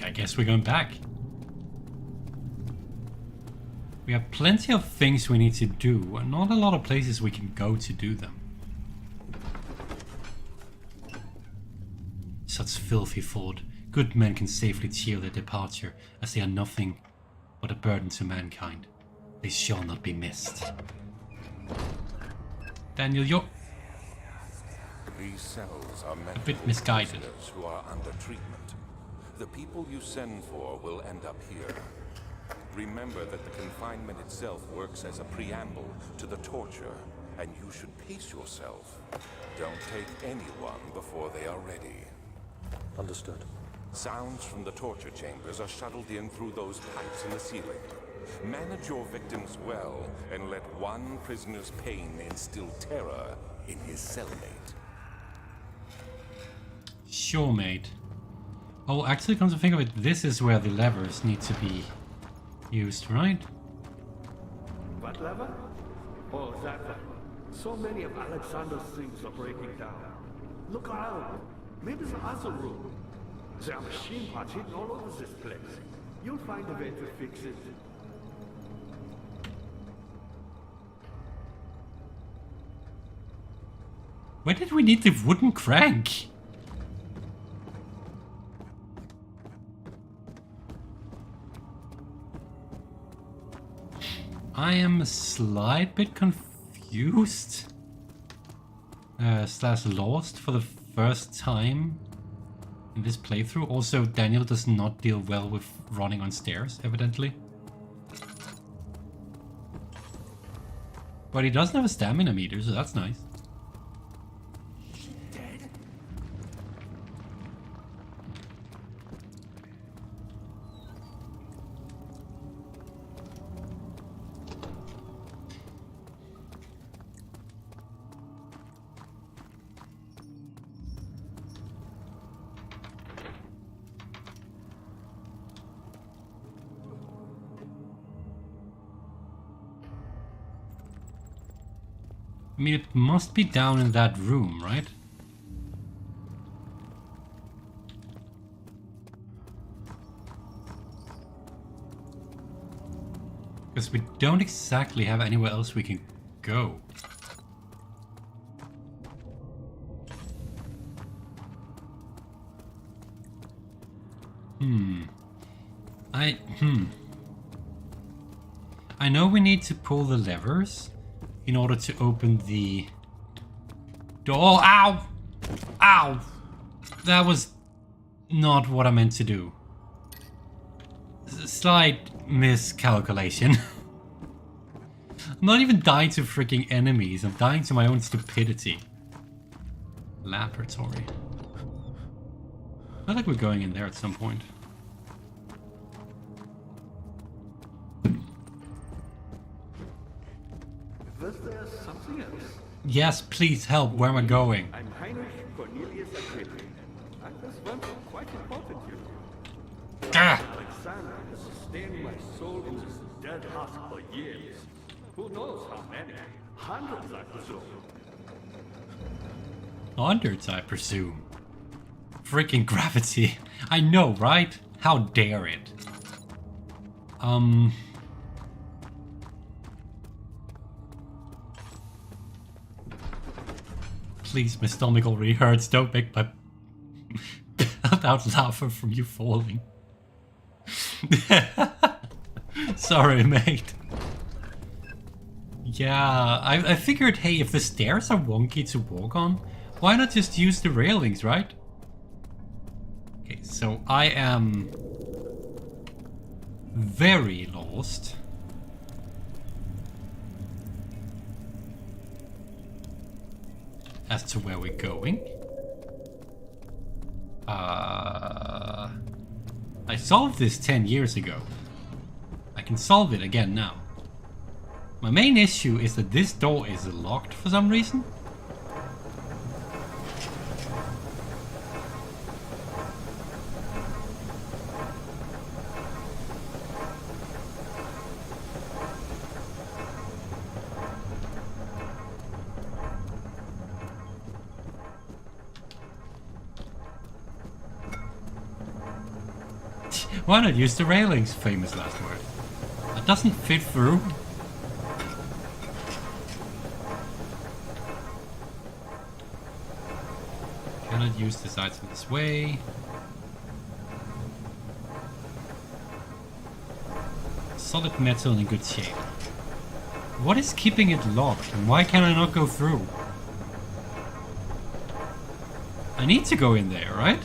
I guess we're going back. We have plenty of things we need to do, and not a lot of places we can go to do them. Such filthy thought. Good men can safely cheer their departure, as they are nothing but a burden to mankind. They shall not be missed. Daniel, you're These cells are meant a bit for misguided. prisoners who are under treatment. The people you send for will end up here. Remember that the confinement itself works as a preamble to the torture, and you should pace yourself. Don't take anyone before they are ready. Understood. Sounds from the torture chambers are shuttled in through those pipes in the ceiling. Manage your victims well, and let one prisoner's pain instill terror in his cellmate. Sure, mate. Oh, actually, come to think of it, this is where the levers need to be used, right? What lever? Oh, that lever. So many of Alexander's things are breaking down. Look around. Maybe the other room. There are machine parts hidden all over this place. You'll find a way to fix it. Where did we need the wooden crank? I am a slight bit confused. Slash lost for the first time in this playthrough. Also, Daniel does not deal well with running on stairs, evidently. But he doesn't have a stamina meter, so that's nice. I mean, it must be down in that room, right? Because we don't exactly have anywhere else we can go. I know we need to pull the levers in order to open the door. Ow! Ow! That was not what I meant to do. Slight miscalculation. I'm not even dying to freaking enemies, I'm dying to my own stupidity. Laboratory. I feel like we're going in there at some point. Was there something else? Yes, please help. Where am I going? I'm Heinrich Cornelius Agrippi. I was once quite important here. Ah! Alexander has sustained my soul in this dead heart for years. Who knows how many? Hundreds, I presume. Hundreds, I presume. Freaking gravity. I know, right? How dare it? Please, my stomach already hurts. Don't make my out laughter from you falling. Sorry, mate. Yeah, I figured, hey, if the stairs are wonky to walk on, why not just use the railings, right? Okay, so I am very lost. As to where we're going. I solved this 10 years ago. I can solve it again now. My main issue is that this door is locked for some reason. Why not use the railings? Famous last word. That doesn't fit through. Cannot use the sides in this way. Solid metal in good shape. What is keeping it locked and why can I not go through? I need to go in there, right?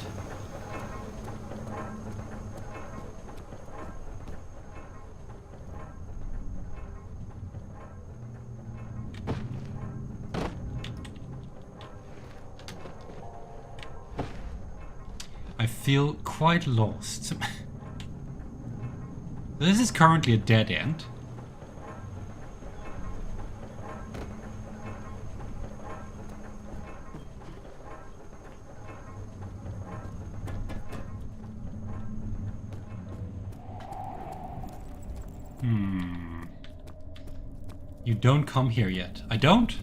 I feel quite lost. This is currently a dead end. You don't come here yet. I don't?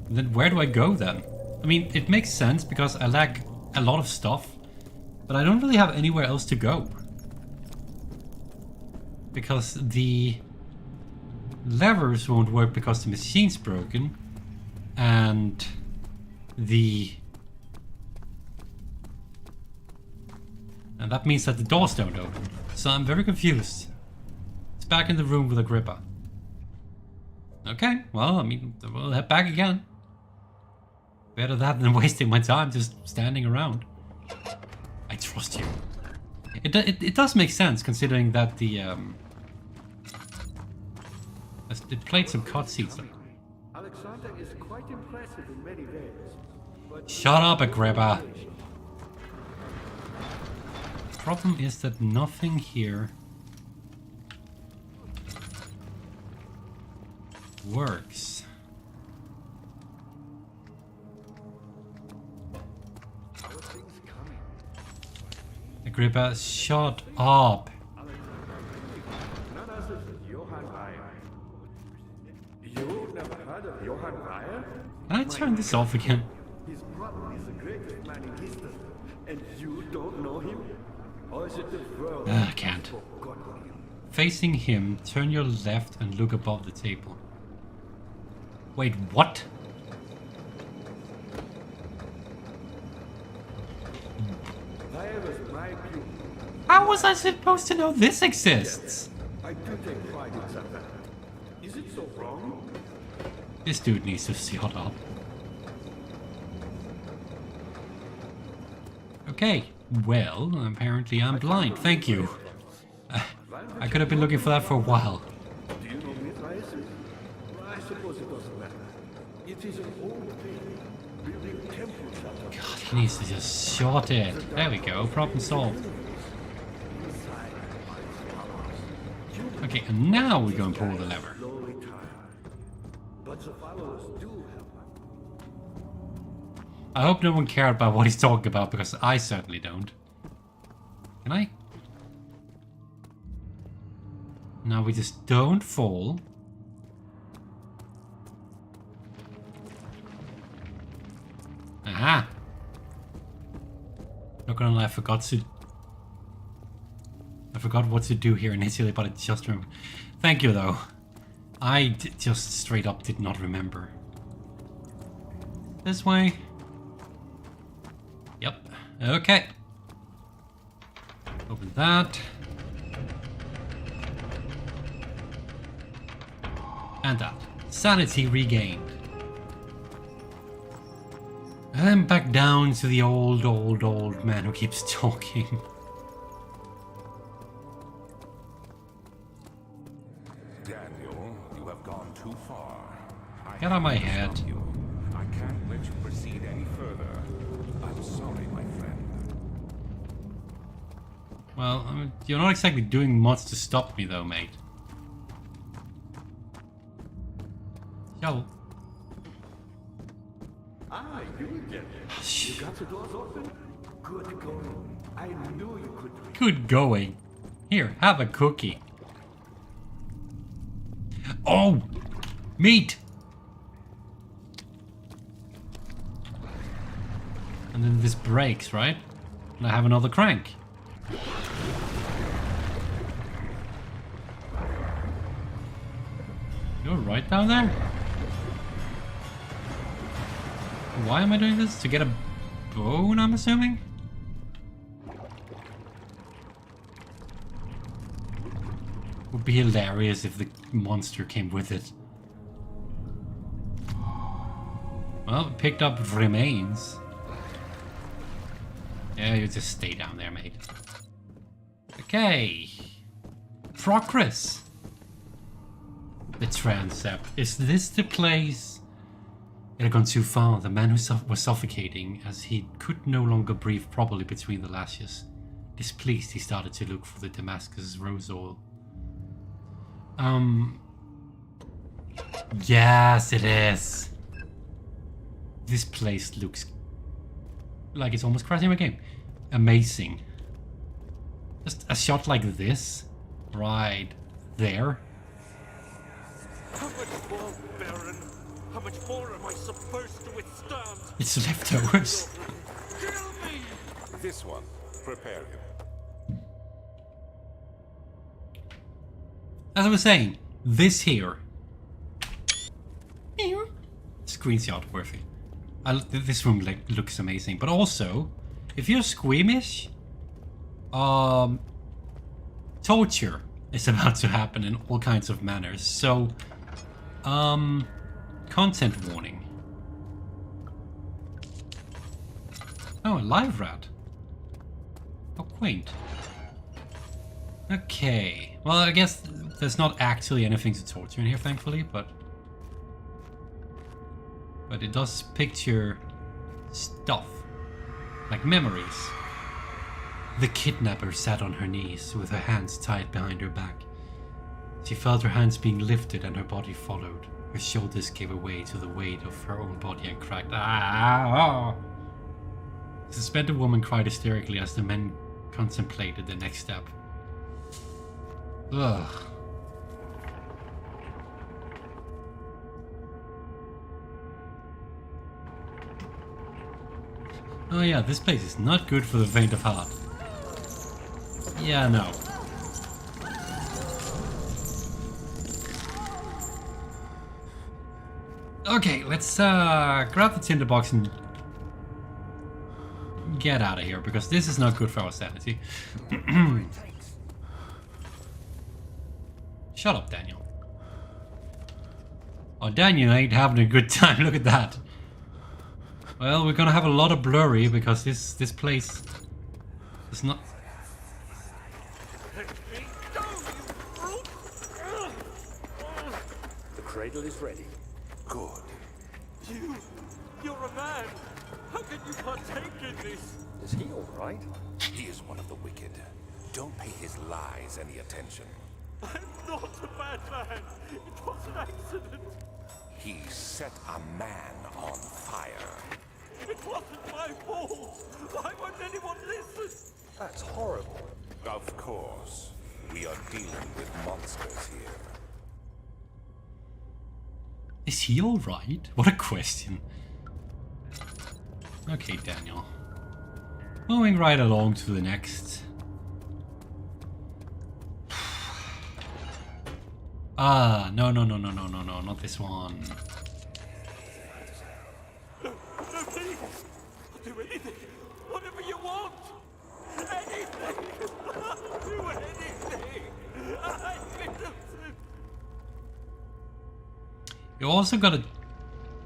Then where do I go then? I mean, it makes sense because I lack a lot of stuff. But I don't really have anywhere else to go. Because the levers won't work because the machine's broken. And that means that the doors don't open. So I'm very confused. It's back in the room with Agrippa. Okay, well, I mean, we'll head back again. Better that than wasting my time just standing around. I trust you. It does make sense considering that the it played some cutscenes. Alexander is quite impressive in many ways. But Shut up, Agrippa. The problem is that nothing here works. Agrippa, shut up. none other than Johann Ryan. You never heard of Johann Ryan? Can I turn this off again? He's probably the greatest man in history. And you don't know him? Or is it the world? I can't. Forgotten him? Facing him, turn your left and look above the table. Wait, what? There was my view. How was I supposed to know this exists? I do take pride in that. Is it so wrong? This dude needs to shut up. Okay, well, apparently I'm blind. Thank you. I could have been looking for that for a while. Do you know Mithraism? I suppose it doesn't matter. It is an old thing. Building temples out of God, he needs to just shut it. There we go, problem solved. Okay, and now we go and pull the lever. slowly tired. But the followers do help. I hope no one cared about what he's talking about, because I certainly don't. Can I? Now we just don't fall. Aha! Not gonna lie, I forgot what to do here initially, but I just remembered. Thank you, though. I just straight up did not remember. This way. Yep. Okay. Open that. And that. Sanity regained. And then back down to the old man who keeps talking. Daniel, you have gone too far. Get out of my head. I can't let you proceed any further. I'm sorry, my friend. Well, I mean, you're not exactly doing much to stop me, though, mate. Yo. Ah, you again. You got the doors open? Good going. I knew you could do it. Good going. Here, have a cookie. Oh! Meat! And then this breaks, right? And I have another crank. You're right down there? Why am I doing this? To get a bone, I'm assuming? Would be hilarious if the monster came with it. Well, picked up remains. Yeah, you just stay down there, mate. Okay. Progress. The transept. Is this the place? It had gone too far. The man who was suffocating as he could no longer breathe properly between the lashes. Displeased, he started to look for the Damascus rose oil. Yes, it is. This place looks like it's almost crashing my game. Amazing. Just a shot like this, right there. How much more, Baron? How much more am I supposed to withstand? It's leftovers. Kill me! This one. prepare him. As I was saying, this here. Screenshot worthy. This room looks amazing, but also, if you're squeamish, torture is about to happen in all kinds of manners. So, content warning. Oh, a live rat. How quaint. Okay. Well, I guess there's not actually anything to torture in here, thankfully, but it does picture stuff, like memories. The kidnapper sat on her knees with her hands tied behind her back. She felt her hands being lifted and her body followed. Her shoulders gave way to the weight of her own body and cracked. Ah! The suspended woman cried hysterically as the men contemplated the next step. Ugh. Oh yeah, this place is not good for the faint of heart. Yeah, no. Okay, let's grab the tinderbox and get out of here, because this is not good for our sanity. Shut up, Daniel. Oh, Daniel ain't having a good time, look at that. Well, we're gonna have a lot of blurry, because this place is not... The cradle is ready. Good. You're a man. How can you partake in this? Is he all right? He is one of the wicked. Don't pay his lies any attention. I'm not a bad man. It was an accident. He set a man on fire. It wasn't my fault. Why won't anyone listen? That's horrible. Of course. We are dealing with monsters here. Is he alright? What a question. Okay, Daniel. Moving right along to the next. Ah, no, not this one. No, please. I'll do anything. Whatever you want. Anything. I'll do anything. I'm innocent. You also gotta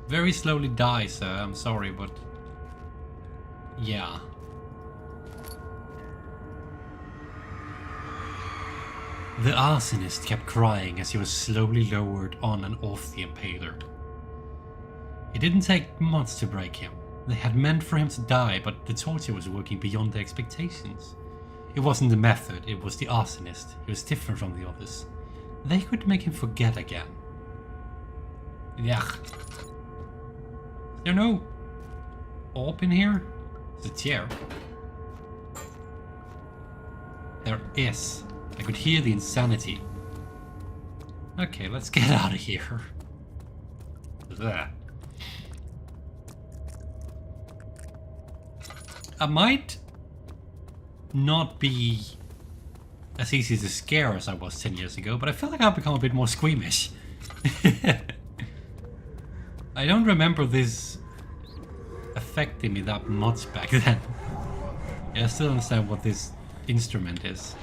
very slowly die, sir. I'm sorry, but... yeah. The arsonist kept crying as he was slowly lowered on and off the impaler. It didn't take much to break him. They had meant for him to die, but the torture was working beyond their expectations. It wasn't the method, it was the arsonist. He was different from the others. They could make him forget again. Yeah. Is there no orb in here? There's a chair. There is. I could hear the insanity. Okay, let's get out of here. There. I might not be as easy to scare as I was 10 years ago, but I feel like I've become a bit more squeamish. I don't remember this affecting me that much back then. Yeah, I still understand what this instrument is.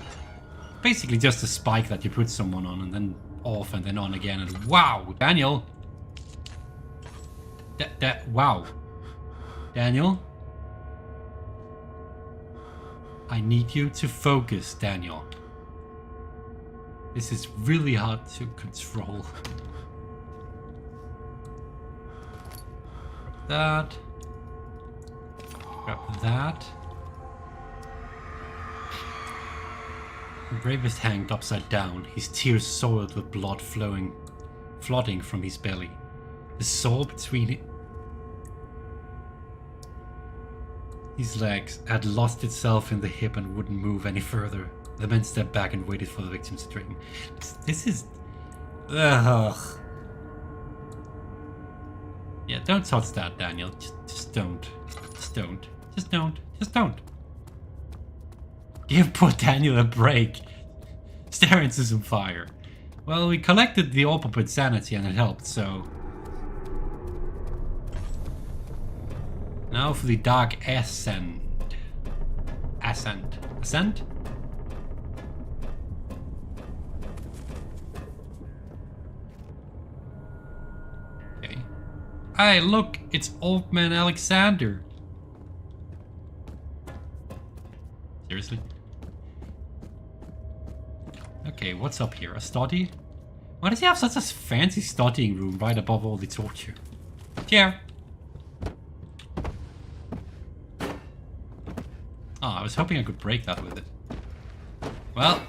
Basically just a spike that you put someone on and then off and then on again, and wow, Daniel! Wow. Daniel? I need you to focus, Daniel. This is really hard to control. Grab that. Grab that. Bravest hanged upside down, his tears soiled with blood flooding from his belly. The saw between his legs had lost itself in the hip and wouldn't move any further. The men stepped back and waited for the victim to dream. This is... ugh. Yeah, don't touch that, Daniel. Just don't. Just don't. Just don't. Just don't. Give poor Daniel a break. Stare into some fire. Well, we collected the orb of insanity and it helped, so... Now for the dark ascent. Ascent? Ascent? Okay. Hey, look! It's Old Man Alexander! Seriously? Okay, what's up here? A study? Why does he have such a fancy studying room right above all the torture? Chair! Oh, I was hoping I could break that with it. Well.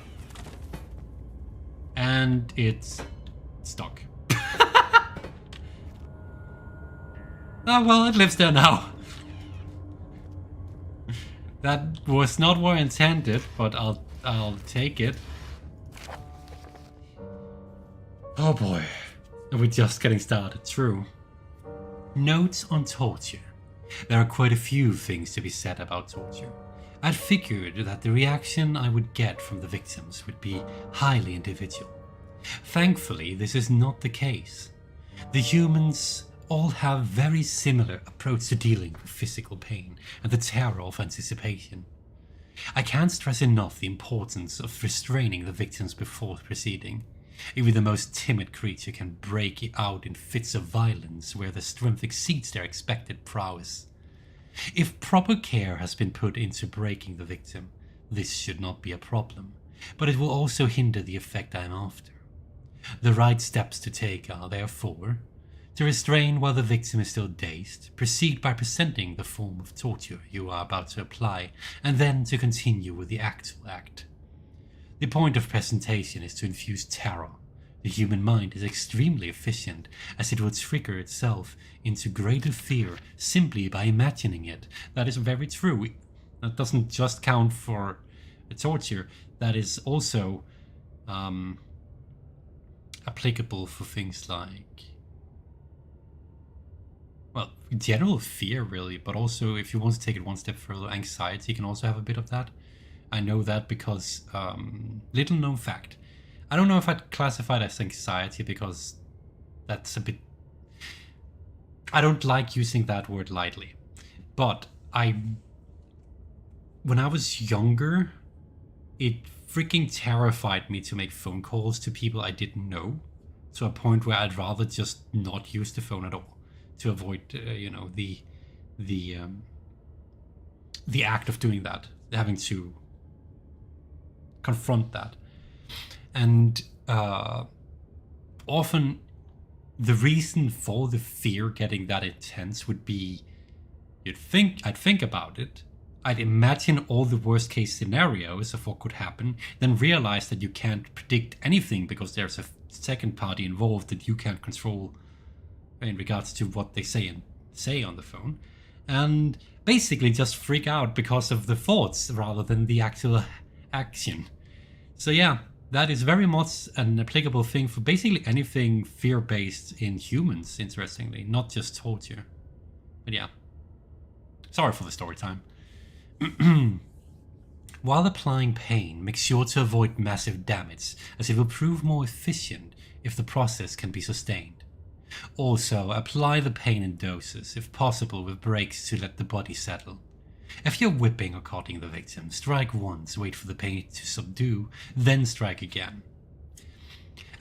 And it's stuck. Oh well, it lives there now. That was not what I intended, but I'll take it. Oh boy. We're just getting started, true. Notes on torture. There are quite a few things to be said about torture. I'd figured that the reaction I would get from the victims would be highly individual. Thankfully, this is not the case. The humans all have very similar approach to dealing with physical pain and the terror of anticipation. I can't stress enough the importance of restraining the victims before proceeding. Even the most timid creature can break out in fits of violence where their strength exceeds their expected prowess. If proper care has been put into breaking the victim, this should not be a problem, but it will also hinder the effect I am after. The right steps to take are, therefore, to restrain while the victim is still dazed, proceed by presenting the form of torture you are about to apply, and then to continue with the actual act. The point of presentation is to infuse terror. The human mind is extremely efficient, as it will trigger itself into greater fear simply by imagining it. That is very true. That doesn't just count for torture, that is also applicable for things like, well, general fear really, but also if you want to take it one step further, anxiety can also have a bit of that. I know that because, little known fact, I don't know if I'd classify it as anxiety because that's a bit, I don't like using that word lightly, but when I was younger, it freaking terrified me to make phone calls to people I didn't know, to a point where I'd rather just not use the phone at all to avoid, the act of doing that, having to confront that. And often the reason for the fear getting that intense would be, I'd think about it, I'd imagine all the worst case scenarios of what could happen, then realize that you can't predict anything because there's a second party involved that you can't control in regards to what they say on the phone, and basically just freak out because of the thoughts rather than the actual action. So yeah, that is very much an applicable thing for basically anything fear-based in humans, interestingly, not just torture. But yeah, sorry for the story time. While applying pain, make sure to avoid massive damage, as it will prove more efficient if the process can be sustained. Also, apply the pain in doses, if possible with breaks to let the body settle. If you're whipping or cutting the victim, strike once, wait for the pain to subdue, then strike again.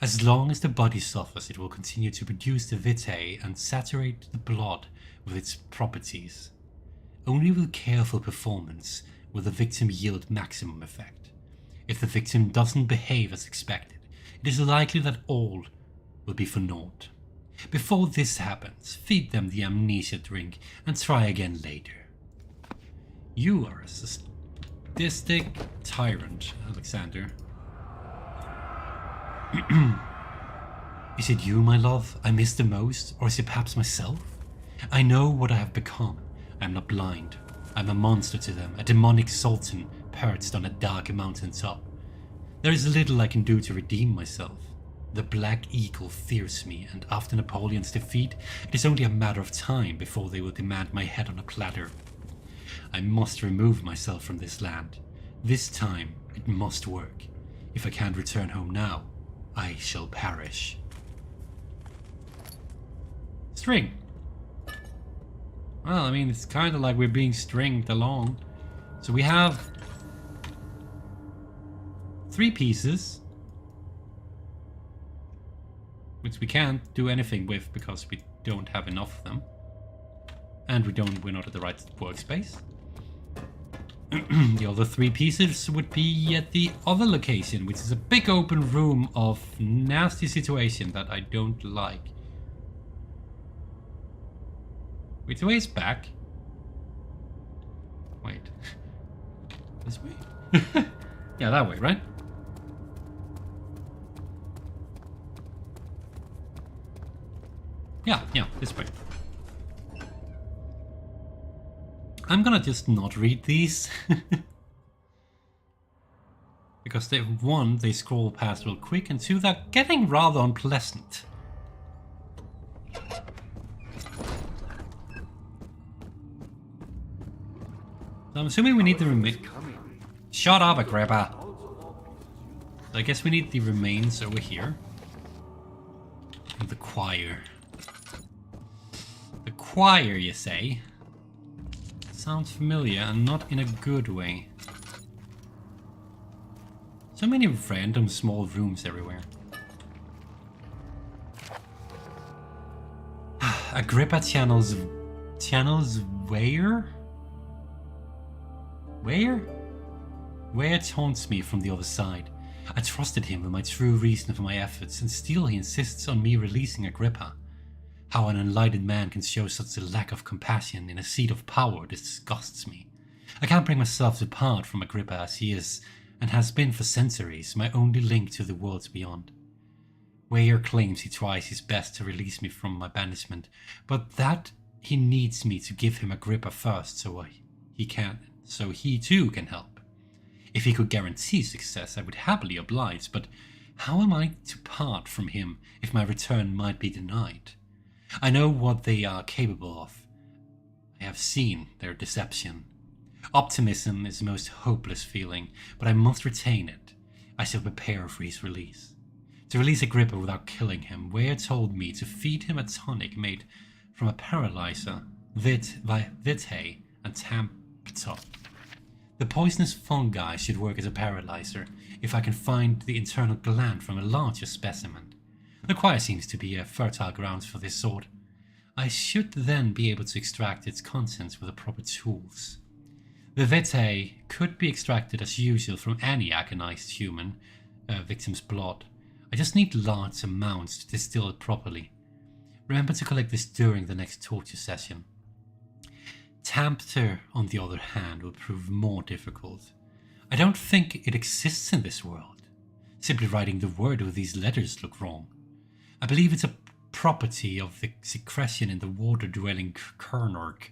As long as the body suffers, it will continue to produce the vitae and saturate the blood with its properties. Only with careful performance will the victim yield maximum effect. If the victim doesn't behave as expected, it is likely that all will be for naught. Before this happens, feed them the amnesia drink and try again later. You are a sadistic tyrant, Alexander. Is it you, my love, I miss the most, or is it perhaps myself? I know what I have become. I am not blind. I am a monster to them, a demonic sultan perched on a dark mountain top. There is little I can do to redeem myself. The Black Eagle fears me, and after Napoleon's defeat, it is only a matter of time before they will demand my head on a platter. I must remove myself from this land. This time, it must work. If I can't return home now, I shall perish. String. Well, I mean, it's kind of like we're being stringed along. So we have 3 pieces, which we can't do anything with because we don't have enough of them. And we're not at the right workspace. The other 3 pieces would be at the other location, which is a big open room of nasty situation that I don't like. Which way is back? Wait. This way? Yeah, that way, right? Yeah, this way. I'm gonna just not read these. Because one, they scroll past real quick, and 2, they're getting rather unpleasant. So I'm assuming we need the remains. Shut up, Agrippa! So I guess we need the remains over here. And the choir. The choir, you say? Sounds familiar, and not in a good way. So many random small rooms everywhere. Agrippa channels where? Where? Where taunts me from the other side. I trusted him with my true reason for my efforts, and still he insists on me releasing Agrippa. How an enlightened man can show such a lack of compassion in a seat of power disgusts me. I can't bring myself to part from Agrippa, as he is, and has been for centuries, my only link to the worlds beyond. Weyer claims he tries his best to release me from my banishment, but that he needs me to give him Agrippa first so he too can help. If he could guarantee success, I would happily oblige, but how am I to part from him if my return might be denied? I know what they are capable of. I have seen their deception. Optimism is the most hopeless feeling, but I must retain it. I shall prepare for his release. To release Agrippa without killing him, Weir told me to feed him a tonic made from a paralyzer, vitae, and tamptop. The poisonous fungi should work as a paralyzer if I can find the internal gland from a larger specimen. The choir seems to be a fertile ground for this sort. I should then be able to extract its contents with the proper tools. The vitae could be extracted as usual from any agonized human victim's blood. I just need large amounts to distill it properly. Remember to collect this during the next torture session. Tampter, on the other hand, will prove more difficult. I don't think it exists in this world. Simply writing the word with these letters look wrong. I believe it's a property of the secretion in the water-dwelling Kernork.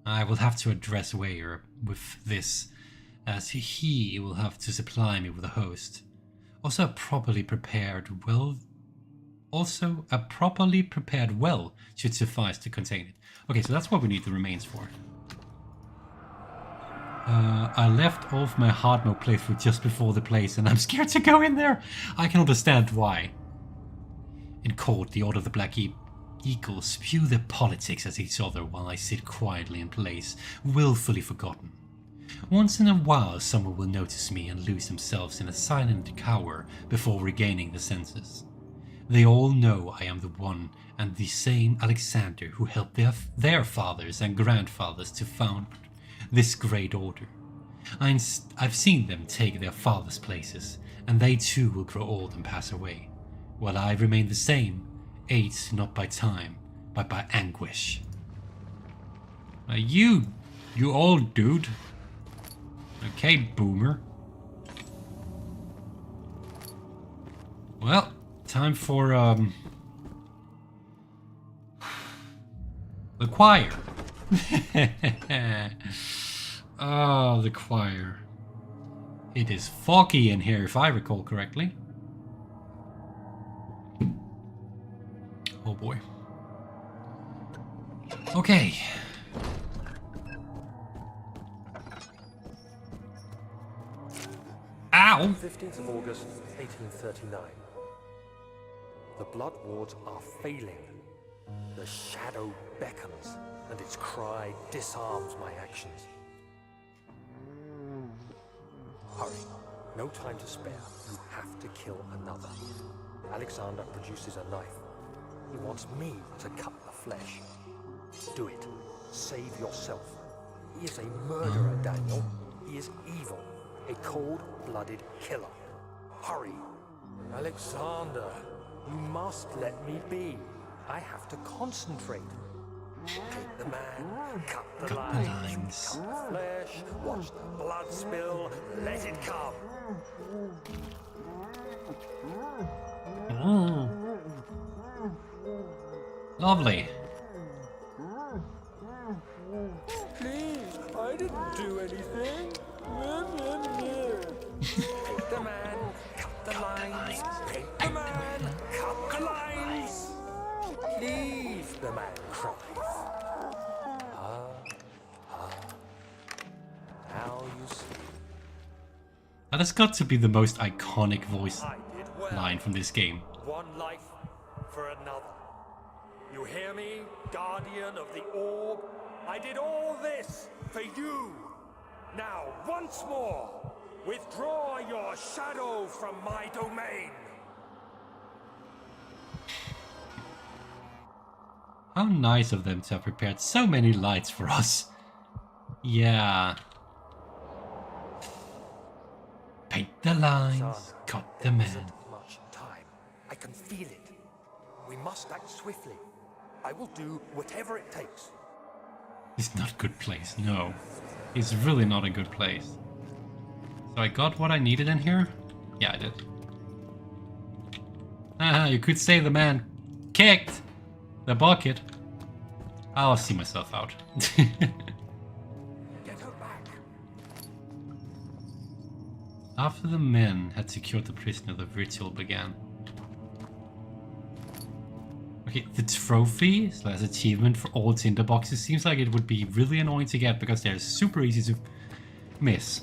I will have to address Weyer with this, as he will have to supply me with a host. Also a properly prepared well should suffice to contain it. Okay, so that's what we need the remains for. I left off my hard mode playthrough just before the place, and I'm scared to go in there. I can understand why. In court, the Order of the Black Eagles spew their politics at each other while I sit quietly in place, willfully forgotten. Once in a while, someone will notice me and lose themselves in a silent cower before regaining the senses. They all know I am the one and the same Alexander who helped their fathers and grandfathers to found this great order. I've seen them take their fathers' places, and they too will grow old and pass away, while I remain the same, aged not by time, but by anguish. You old dude. Okay, boomer. Well, time for, the choir. Oh, the choir. It is foggy in here, if I recall correctly. Oh boy. Okay. Ow! 15th of August, 1839. The blood wards are failing. The shadow beckons, and its cry disarms my actions. Hurry. No time to spare. You have to kill another. Alexander produces a knife. He wants me to cut the flesh. Do it. Save yourself. He is a murderer, Daniel. He is evil. A cold-blooded killer. Hurry. Alexander, you must let me be. I have to concentrate. Take the man, cut the lines, cut the flesh, watch the blood spill, let it come. Lovely. Please, I didn't do anything. Take the man, cut the lines. Take the man, cut the lines. Please, the man cries. Now you see. That has got to be the most iconic voice I did well. line from this game. One life for another. You hear me, guardian of the orb? I did all this for you. Now, once more, withdraw your shadow from my domain. How nice of them to have prepared so many lights for us. Yeah. Paint the lines, Son, cut the there man. isn't much time. I can feel it. We must act swiftly. I will do whatever it takes. It's not a good place, no. It's really not a good place. So I got what I needed in here? Yeah, I did. Haha, you could say the man kicked the bucket. I'll see myself out. Get her back. After the men had secured the prisoner, the ritual began. Okay, the trophy / achievement for all tinder boxes seems like it would be really annoying to get because they're super easy to miss.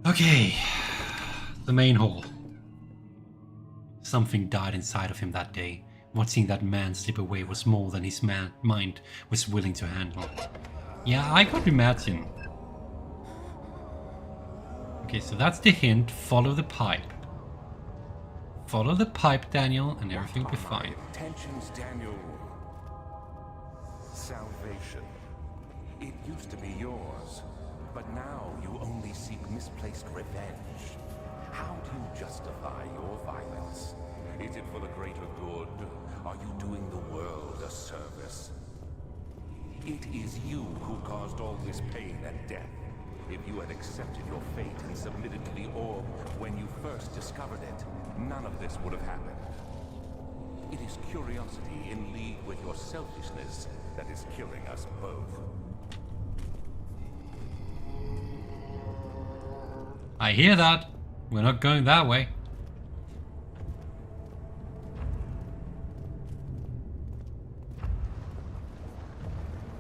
Okay, the main hall. Something died inside of him that day. Watching that man slip away was more than his mind was willing to handle. Yeah, I could imagine. Okay, so that's the hint. Follow the pipe. Follow the pipe, Daniel, and everything will be fine. Intentions, Daniel. Salvation. It used to be yours, but now you only seek misplaced revenge. How do you justify your violence? Is it for the greater good? Are you doing the world a service? It is you who caused all this pain and death. If you had accepted your fate and submitted to the orb when you first discovered it, none of this would have happened. It is curiosity in league with your selfishness that is killing us both. I hear that. We're not going that way.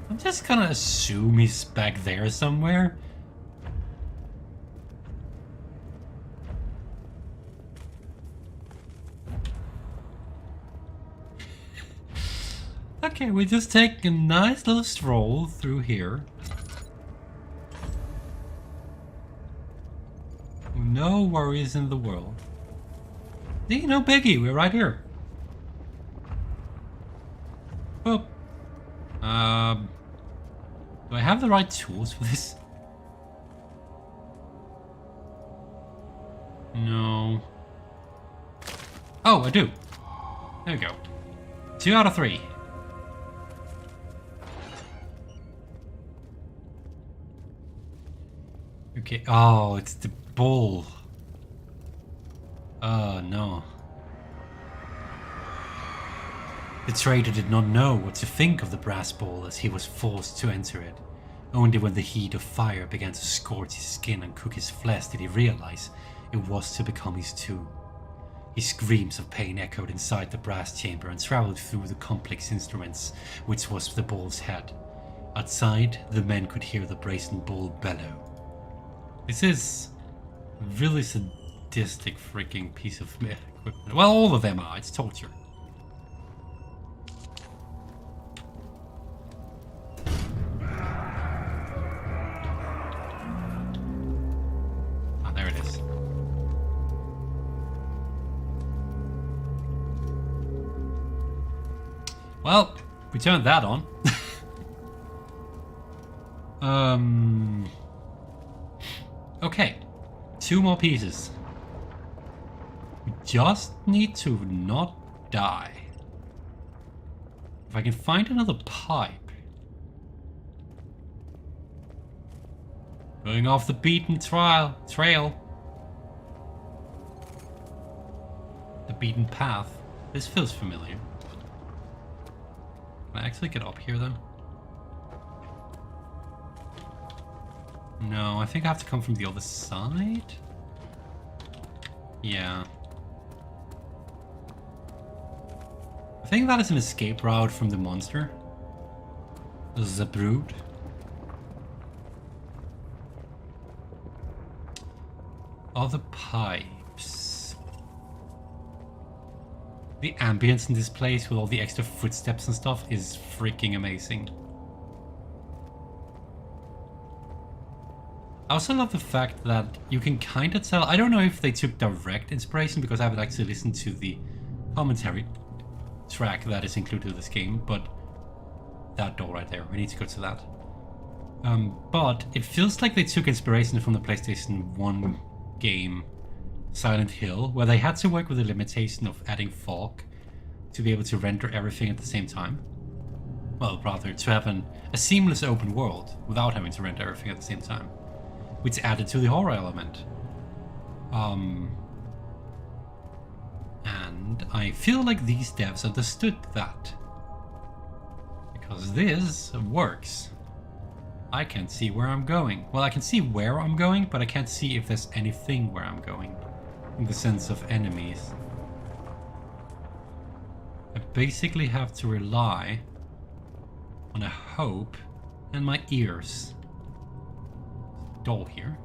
I'm just gonna assume he's back there somewhere. Okay, we just take a nice little stroll through here. No worries in the world. See, no biggie, we're right here. Boop. Do I have the right tools for this? No. Oh, I do. There we go. 2 out of 3. Okay, oh, it's the bull. Oh, no. The trader did not know what to think of the brass ball as he was forced to enter it. Only when the heat of fire began to scorch his skin and cook his flesh did he realize it was to become his tomb. His screams of pain echoed inside the brass chamber and traveled through the complex instruments, which was the ball's head. Outside, the men could hear the brazen bull bellow. This is really sadistic freaking piece of equipment. Well, all of them are. It's torture. Ah, there it is. Well, we turned that on. Okay. 2 more pieces. We just need to not die. If I can find another pipe. Going off the beaten trail. The beaten path. This feels familiar. Can I actually get up here then? No, I think I have to come from the other side? Yeah. I think that is an escape route from the monster. The brood. Other pipes. The ambience in this place with all the extra footsteps and stuff is freaking amazing. I also love the fact that you can kind of tell. I don't know if they took direct inspiration because I haven't actually listened to the commentary track that is included in this game, but that door right there, we need to go to that. But it feels like they took inspiration from the PlayStation 1 game Silent Hill, where they had to work with the limitation of adding fog to be able to render everything at the same time. Well, rather, to have a seamless open world without having to render everything at the same time, which added to the horror element. And I feel like these devs understood that. Because this works. I can't see where I'm going. Well, I can see where I'm going, but I can't see if there's anything where I'm going. In the sense of enemies. I basically have to rely on a hope and my ears. Door here.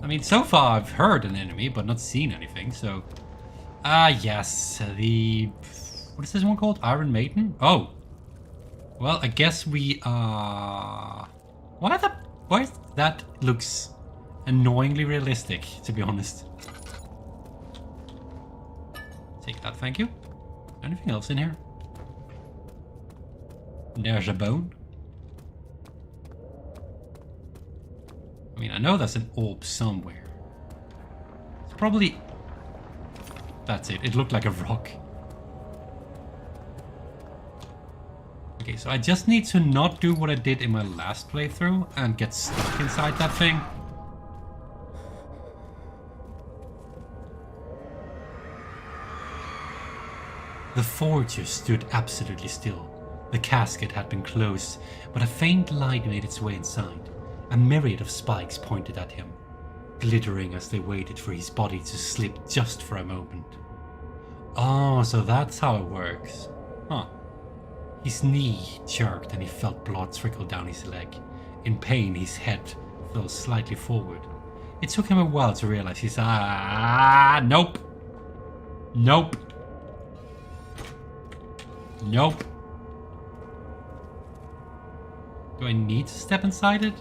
I mean, so far I've heard an enemy, but not seen anything, so... yes, the... What is this one called? Iron Maiden? Oh! Well, I guess we are... Why that looks annoyingly realistic, to be honest. Take that, thank you. Anything else in here? There's a bone. I mean, I know there's an orb somewhere. It's probably... That's it. It looked like a rock. Okay, so I just need to not do what I did in my last playthrough and get stuck inside that thing. The forger stood absolutely still. The casket had been closed, but a faint light made its way inside. A myriad of spikes pointed at him, glittering as they waited for his body to slip just for a moment. Oh, so that's how it works. Huh. His knee jerked and he felt blood trickle down his leg. In pain, his head fell slightly forward. It took him a while to realize he's... Nope. Nope. Nope. Do I need to step inside it?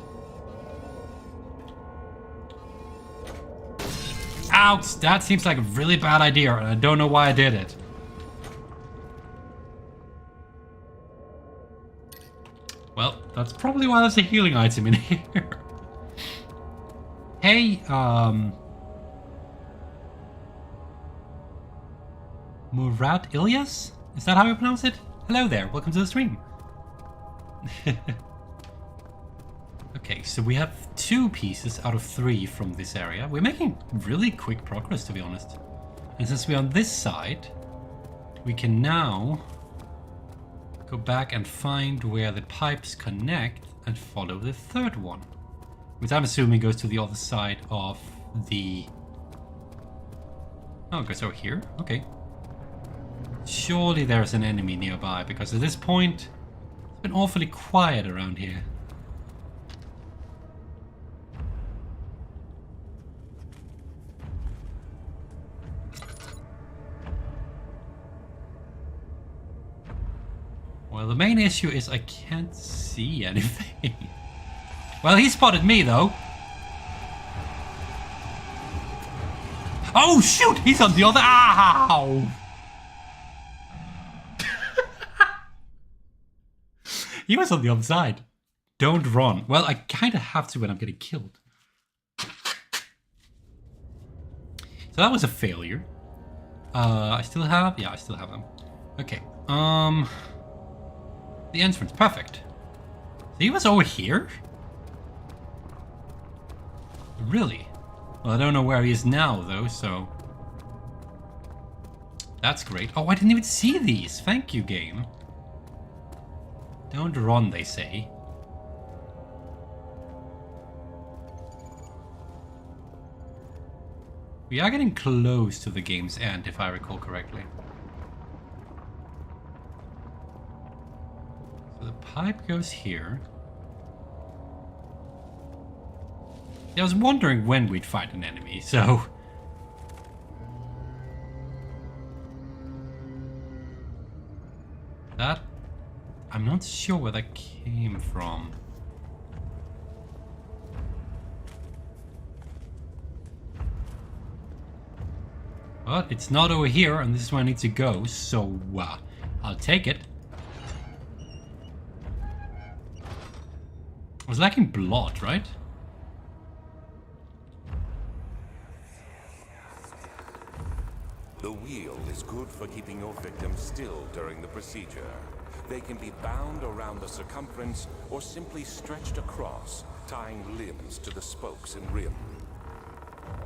Ouch! That seems like a really bad idea, and I don't know why I did it. Well, that's probably why there's a healing item in here. Hey, Murat Ilyas? Is that how you pronounce it? Hello there, welcome to the stream. Okay, so we have 2 pieces out of 3 from this area. We're making really quick progress, to be honest. And since we're on this side, we can now go back and find where the pipes connect and follow the 3rd one. Which I'm assuming goes to the other side of the... Oh, it goes over here? Okay. Surely there's an enemy nearby, because at this point, it's been awfully quiet around here. Well, the main issue is I can't see anything. Well, he spotted me, though. Oh, shoot! He's on the other... Ow! He was on the other side. Don't run. Well, I kind of have to when I'm getting killed. So that was a failure. I still have... Yeah, I still have them. Okay. The entrance. Perfect. So he was over here? Really? Well, I don't know where he is now, though, so... That's great. Oh, I didn't even see these. Thank you, game. Don't run, they say. We are getting close to the game's end, if I recall correctly. So the pipe goes here. Yeah, I was wondering when we'd fight an enemy, so... That... I'm not sure where that came from. But it's not over here, and this is where I need to go, so I'll take it. I was lacking blood, right? The wheel is good for keeping your victims still during the procedure. They can be bound around the circumference or simply stretched across, tying limbs to the spokes and rim.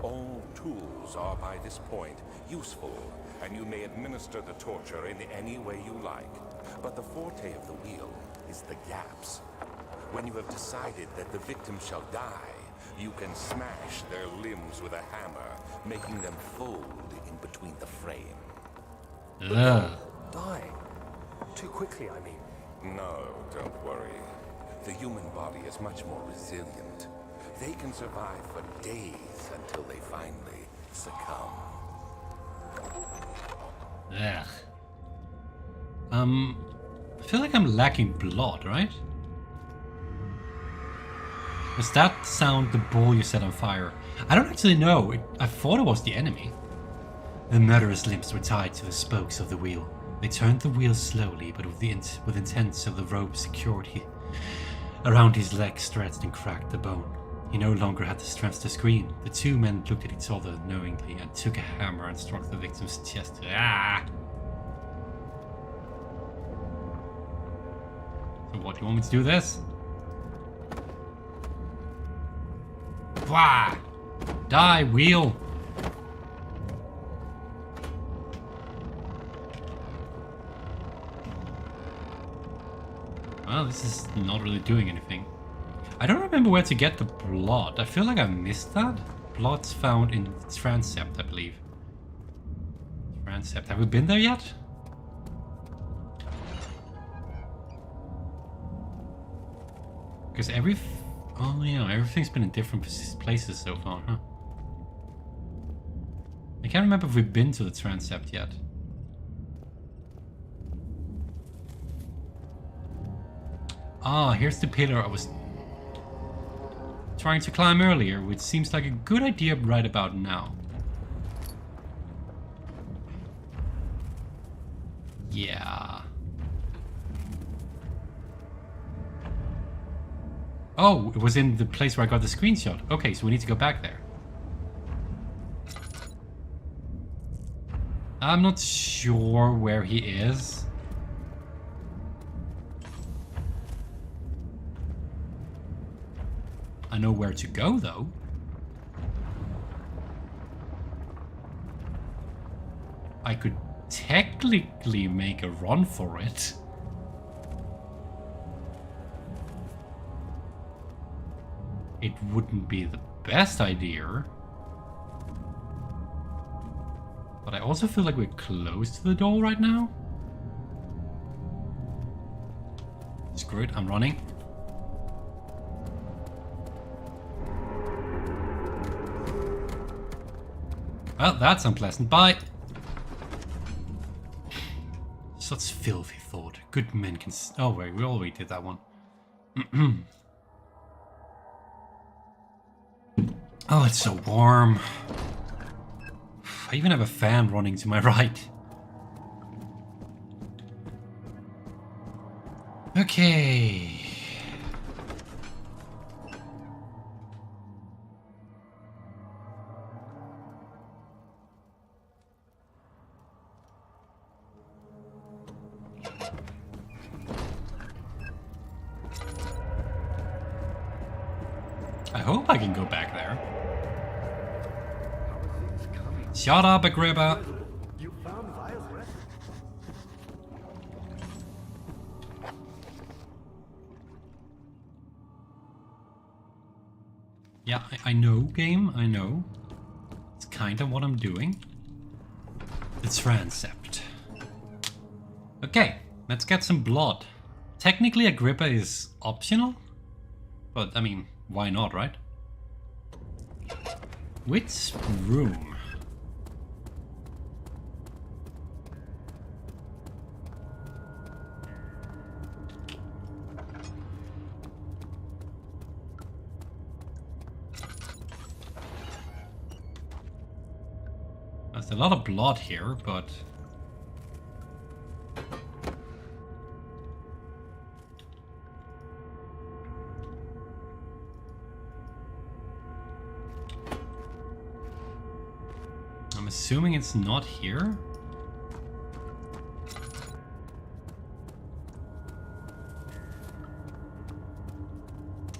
All tools are by this point useful, and you may administer the torture in any way you like. But the forte of the wheel is the gaps. When you have decided that the victim shall die, you can smash their limbs with a hammer, making them fold in between the frame. Ugh. Die. Too quickly, I mean. No, don't worry. The human body is much more resilient. They can survive for days until they finally succumb. Ugh. I feel like I'm lacking blood, right? Was that sound the bull you set on fire? I don't actually know. I thought it was the enemy. The murderous limbs were tied to the spokes of the wheel. They turned the wheel slowly, but with intent, so the rope secured around his leg stretched and cracked the bone. He no longer had the strength to scream. The two men looked at each other knowingly and took a hammer and struck the victim's chest. Ah! So what, you want me to do this? Wah! Die, wheel! Well, this is not really doing anything. I don't remember where to get the blood. I feel like I missed that. Blood's found in transept, I believe. Transept. Have we been there yet? Because oh yeah, everything's been in different places so far, huh? I can't remember if we've been to the transept yet. Ah, here's the pillar I was trying to climb earlier, which seems like a good idea right about now. Yeah. Oh, it was in the place where I got the screenshot. Okay, so we need to go back there. I'm not sure where he is. I know where to go, though. I could technically make a run for it. It wouldn't be the best idea. But I also feel like we're close to the door right now. Screw it, I'm running. Well, that's unpleasant. Bye. Such filthy thought. Good men can... Oh, wait, we already did that one. Oh, it's so warm. I even have a fan running to my right. Okay. I hope I can go back there. Shut up, Agrippa. You found Vile's recipe. Yeah, I know, game. I know. It's kind of what I'm doing. The transept. Okay, let's get some blood. Technically, Agrippa is optional. But, I mean, why not, right? Which room? There's a lot of blood here, but... I'm assuming it's not here.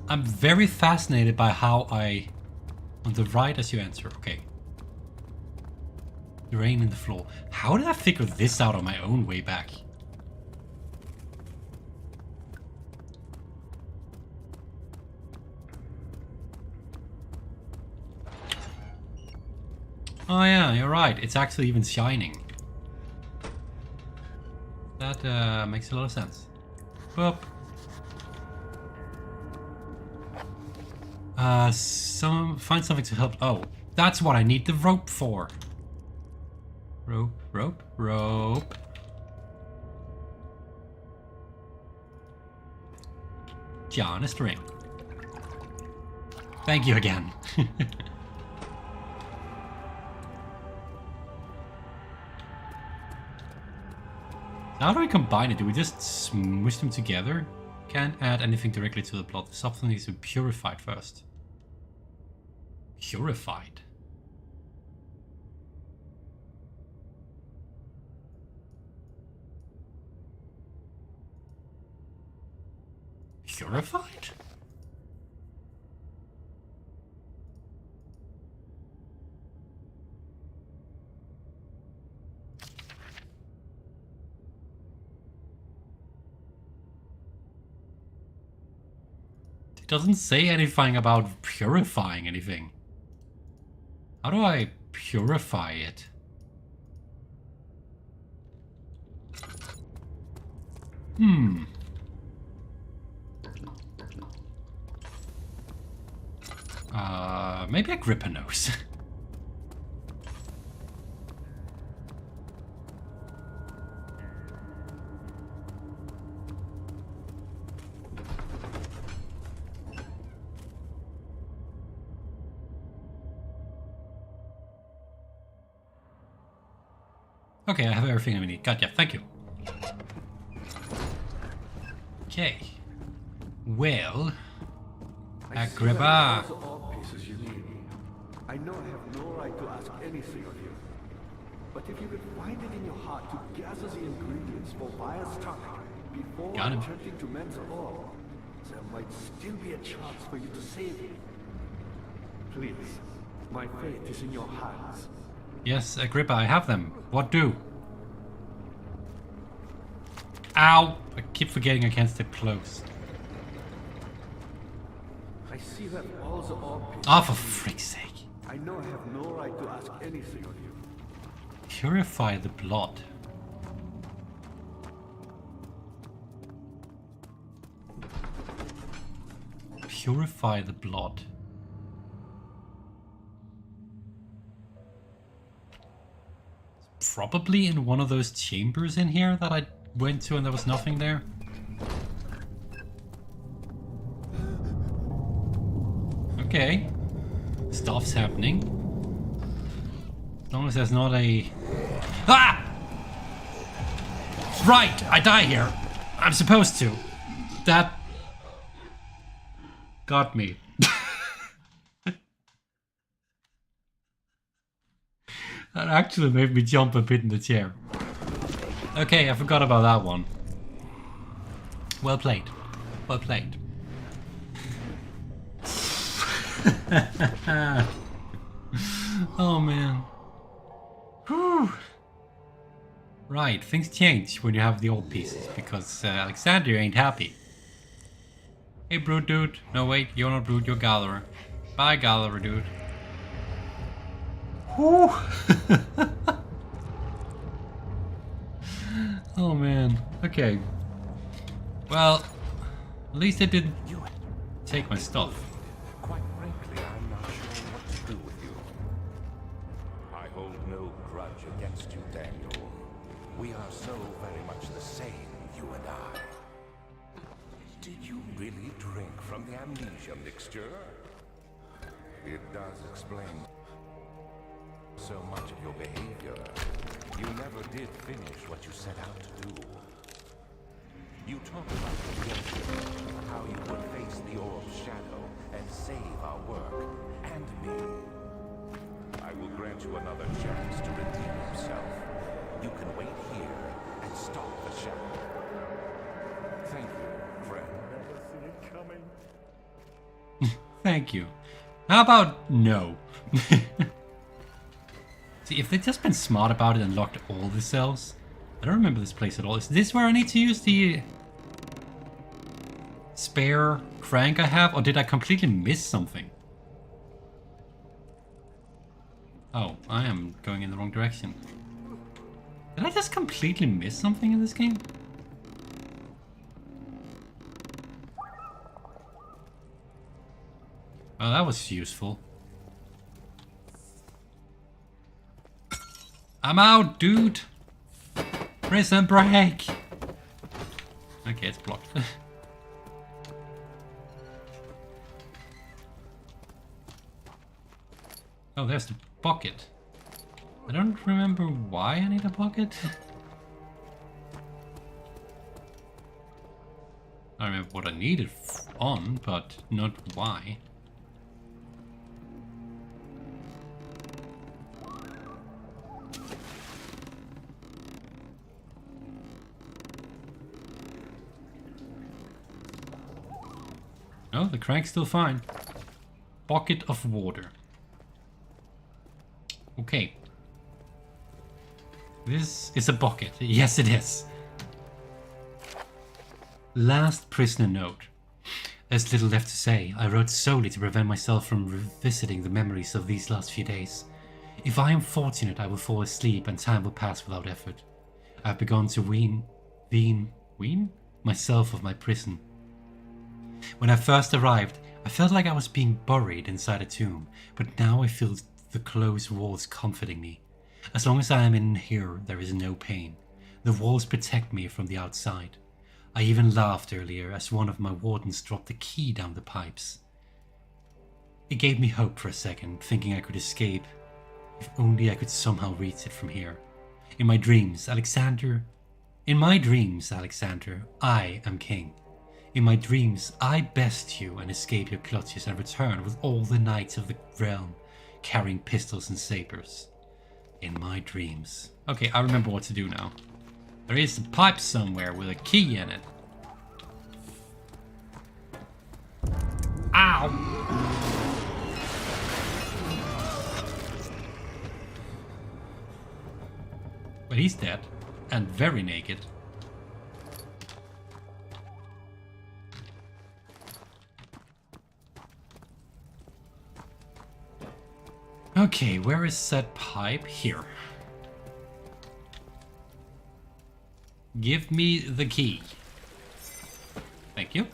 I'm very fascinated by how I... On the right as you enter, okay. Rain in the floor. How did I figure this out on my own way back? Oh yeah, you're right. It's actually even shining. That makes a lot of sense. Boop. Find something to help. Oh, that's what I need the rope for. Rope, rope, rope. John, a string. Thank you again. How do we combine it? Do we just smush them together? Can't add anything directly to the plot. The substance needs to be purified first. Purified? Purified? It doesn't say anything about purifying anything. How do I purify it? Maybe Agrippa knows. Okay, I have everything I need. Gotcha, thank you. Okay. Well, Agrippa. I know I have no right to ask anything of you, but if you could find it in your heart to gather the ingredients for Vile's tonic before attempting to mend the orb, there might still be a chance for you to save him. Please, my fate is in your hands. Yes, Agrippa, I have them. What do? Ow! I keep forgetting I can't stay close. I see that all the orb pieces. Oh, for frick's sake. I know I have no right to ask anything of you, Purify the blood. Purify the blood. Probably in one of those chambers in here that I went to and there was nothing there. Okay. Stuff's happening. As long as there's not a... Ah! Right! I die here. I'm supposed to. That... got me. That actually made me jump a bit in the chair. Okay, I forgot about that one. Well played. Well played. Oh man. Whew. Right, things change when you have the old pieces because Alexander ain't happy. Hey Brute dude. No wait, you're not Brute, you're Gatherer. Bye Gatherer dude. Whew. Oh man. Okay. Well, at least I didn't take my stuff. Quite frankly, I'm not sure what to do with you. I hold no grudge against you, Daniel. We are so very much the same, you and I. Did you really drink from the amnesia mixture? It does explain so much of your behavior. You never did finish what you set out to do. You talk about redemption, how you would face the orb's shadow and save our work, and me. I will grant you another chance to redeem yourself. You can wait here and stop the shadow. Thank you, friend. Never seen it coming. Thank you. How about no? See, if they'd just been smart about it and locked all the cells. I don't remember this place at all. Is this where I need to use the spare crank I have? Or did I completely miss something? Oh, I am going in the wrong direction. Did I just completely miss something in this game? Oh, that was useful. I'm out, dude! Prison break! Okay, it's blocked. Oh, there's the bucket. I don't remember why I need a bucket. I remember what I needed on, but not why. Oh, the crank's still fine. Bucket of water. Okay. This is a bucket. Yes, it is. Last prisoner note. There's little left to say. I wrote solely to prevent myself from revisiting the memories of these last few days. If I am fortunate, I will fall asleep and time will pass without effort. I've begun to wean myself of my prison. When I first arrived, I felt like I was being buried inside a tomb, but now I feel the closed walls comforting me. As long as I am in here, there is no pain. The walls protect me from the outside. I even laughed earlier as one of my wardens dropped the key down the pipes. It gave me hope for a second, thinking I could escape. If only I could somehow reach it from here. In my dreams, Alexander, I am king. In my dreams, I best you and escape your clutches and return with all the knights of the realm, carrying pistols and sabers. In my dreams. Okay, I remember what to do now. There is a pipe somewhere with a key in it. Ow! But he's dead. And very naked. Okay, where is that pipe? Here. Give me the key. Thank you.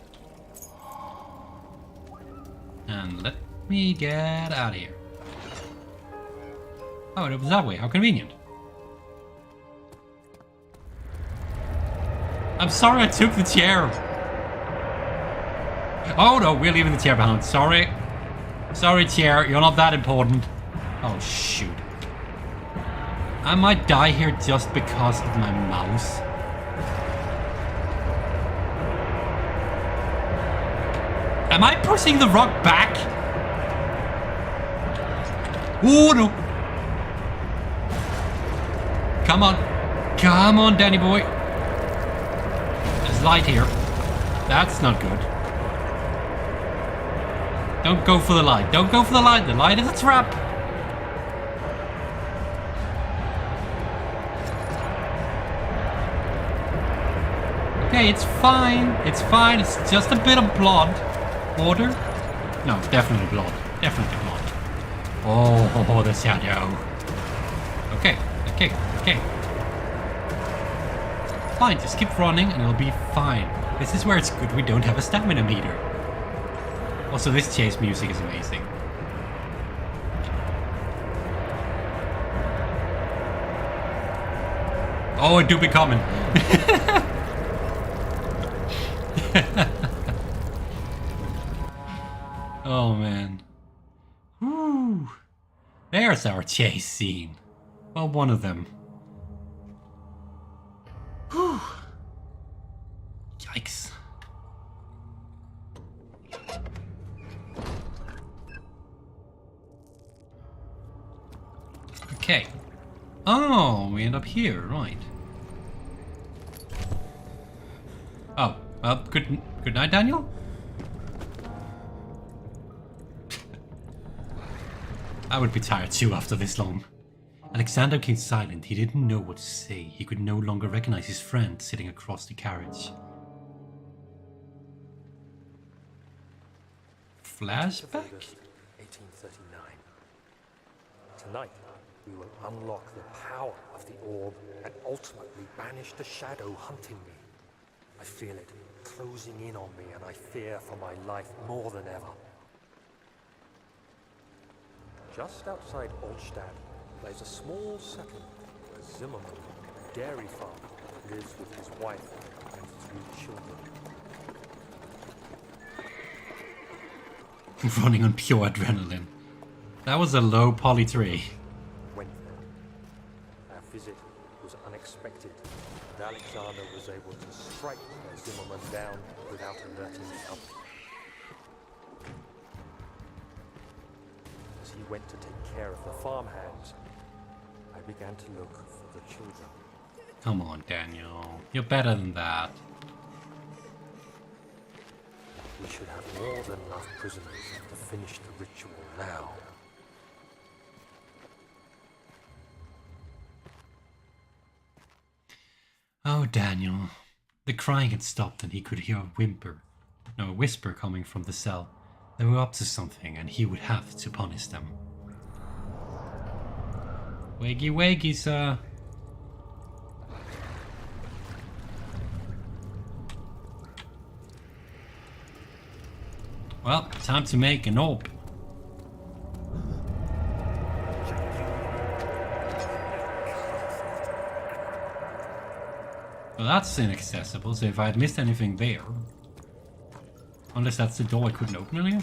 And let me get out of here. Oh, it was that way. How convenient. I'm sorry I took the chair. Oh no, we're leaving the chair behind. Sorry. Sorry, chair. You're not that important. Oh, shoot. I might die here just because of my mouse. Am I pushing the rock back? Oh no. Come on. Come on, Danny boy. There's light here. That's not good. Don't go for the light. Don't go for the light. The light is a trap. Okay, it's fine. It's fine. It's just a bit of blood. Water? No, definitely blood. Definitely blood. Oh, the shadow. Okay, okay, okay. Fine, just keep running and it'll be fine. This is where it's good we don't have a stamina meter. Also, this chase music is amazing. Oh, it do be coming. Oh man. Whew. There's our chase scene. Well, one of them. Whew. Yikes. Okay. Oh, we end up here, right. Oh, well, good night, Daniel? I would be tired too after this long. Alexander became silent. He didn't know what to say. He could no longer recognize his friend sitting across the carriage. Flashback? 1839. Tonight, we will unlock the power of the orb and ultimately banish the shadow hunting me. I feel it closing in on me and I fear for my life more than ever. Just outside Altstadt lies a small settlement where Zimmerman, a dairy farmer, lives with his wife and 3 children. Running on pure adrenaline. That was a low poly tree. Went there. Our visit was unexpected, and Alexander was able to strike Zimmerman down without alerting the others. As he went to take care of the farmhands, I began to look for the children. Come on, Daniel. You're better than that. We should have more than enough prisoners to finish the ritual now. Oh, Daniel. The crying had stopped and he could hear a whisper coming from the cell. They were up to something and he would have to punish them. Wakey wakey, sir. Well, time to make an orb. Well, that's inaccessible, so if I had missed anything there... Unless that's the door I couldn't open earlier?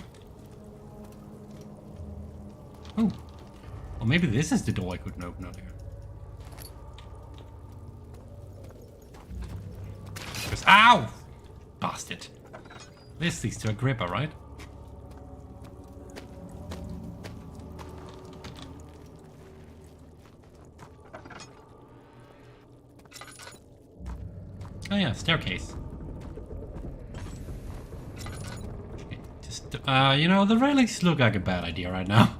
Oh. Or maybe this is the door I couldn't open earlier. Ow! Bastard. This leads to a gripper, right? Oh yeah, staircase. Okay, just, you know, the railings look like a bad idea right now.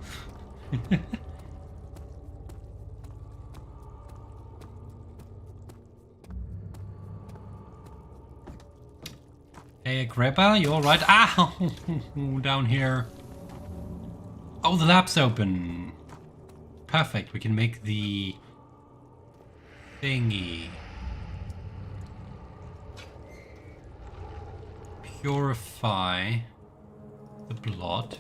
Hey, Agrippa, you alright? Ow! Down here. Oh, the lab's open. Perfect, we can make the thingy. purify the blood.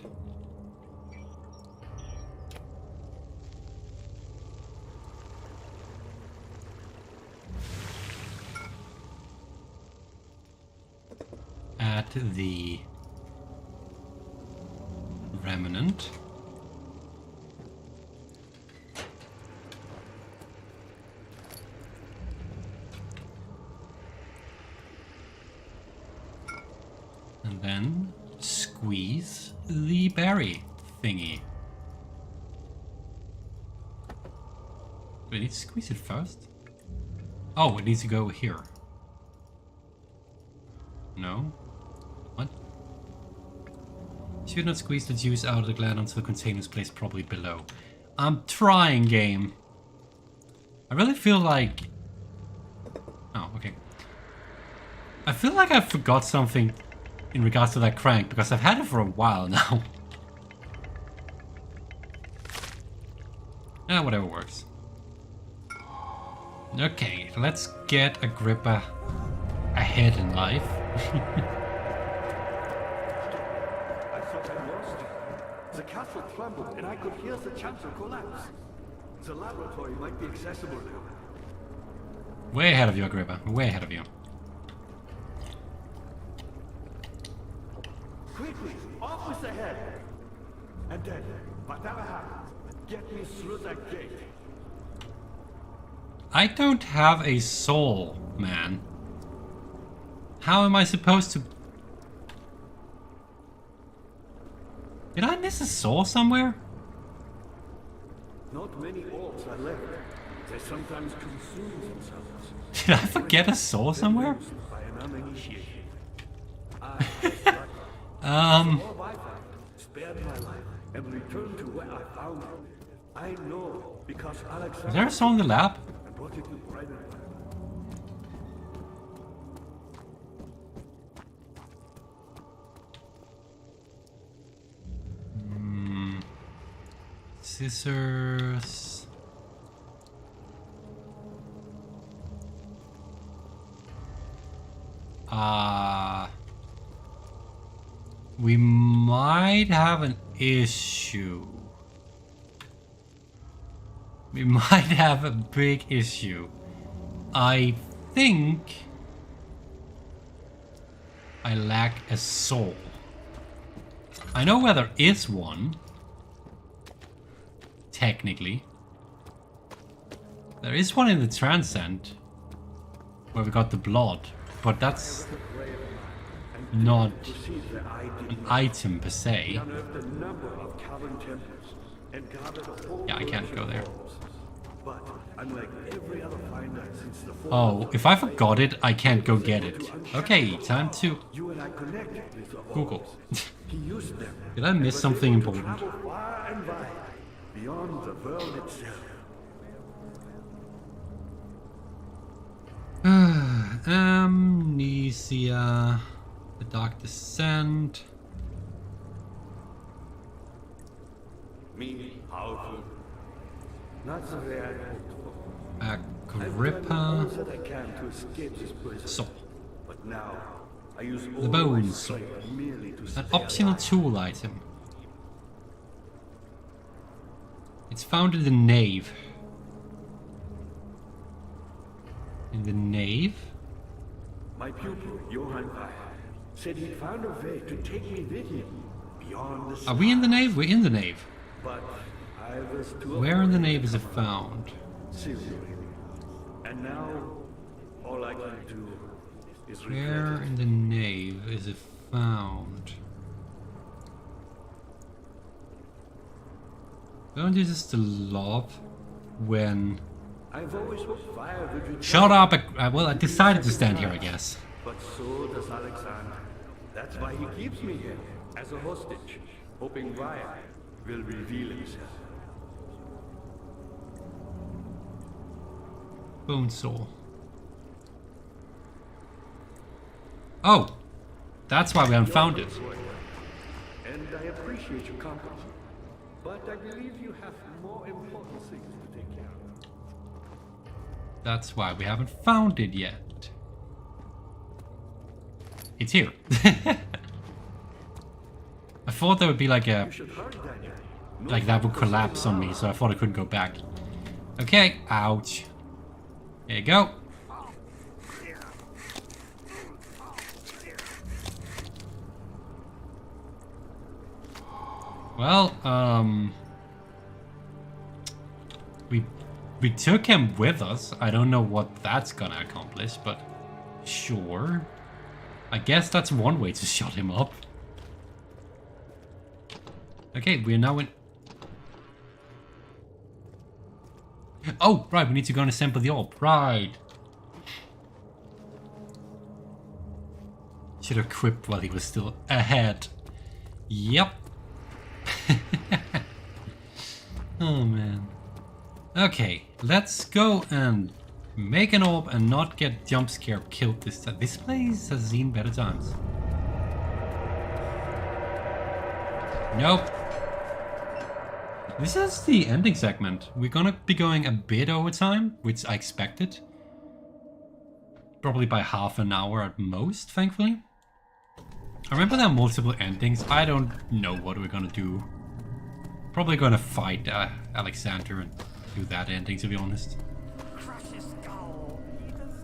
Add the remnant. And then squeeze the berry thingy. Do I need to squeeze it first? Oh, it needs to go here. No? What? Should not squeeze the juice out of the gland until the container is placed properly below. I'm trying, game. I really feel like... Oh, okay. I feel like I forgot something in regards to that crank, because I've had it for a while now. Whatever works. Okay, let's get Agrippa ahead in life. I thought I lost you. The castle trembled and I could hear the chancel collapse. The laboratory might be accessible now. Way ahead of you, Agrippa. Way ahead of you. Quickly, off with the head! And then, whatever happens, get me through that gate. I don't have a soul, man. How am I supposed to... Did I miss a soul somewhere? Not many orbs are left. They sometimes consume themselves. Did I forget a soul somewhere? By an uninitiated. All I found spared my life and returned to where I found it. I know because Alexander... Is there a soul in the lab? I brought it to private. Scissors. We might have an issue. We might have a big issue. I think I lack a soul. I know where there is one. Technically. There is one in the transcend where we got the blood, but that's not an item per se. Yeah, I can't go there. Oh, if I forgot it, I can't go get it. Okay, time to Google. Did I miss something important? Beyond the world itself. Amnesia, the Dark Descent. Me, powerful. Not the way I hoped for. Agrippa. All that I can to escape this prison. Soul. But now, I use The all bone my soul. strength merely to An stay optional alive. tool item. It's found in the nave. In the nave? My pupil, Johann Weyer, said he'd found a way to take me with him beyond the Are we in the nave? We're in the nave. But I was too Where in the afraid nave to is it come found? seriously. And now, all I can do is Where regret it. in the nave is it found? Don't you just love when... I've always hoped fire would return. Shut up! Well, I decided to stand here, I guess. But so does Alexander. That's why he keeps me here, as a hostage, hoping Ryan will reveal himself. Bone saw. Oh! That's why we haven't found it. And I appreciate your company. But I believe you have more important things to take care of. That's why we haven't found it yet. it's here. I thought there would be like a... You should hurry, Daniel. No like that would time for collapse on me, sitting so I thought I couldn't go back. Okay, ouch. There you go. Well, we took him with us. I don't know what that's gonna accomplish, but sure. I guess that's one way to shut him up. Okay, we're now in... Oh, right, we need to go and assemble the orb. Right. Should have equipped while he was still ahead. Yep. Oh, man. Okay, let's go and make an orb and not get jump scare killed this time. This place has seen better times. Nope. This is the ending segment. We're gonna be going a bit over time, which I expected. Probably by half an hour at most, thankfully. I remember there are multiple endings. I don't know what we're gonna do. Probably gonna fight Alexander and do that ending, to be honest.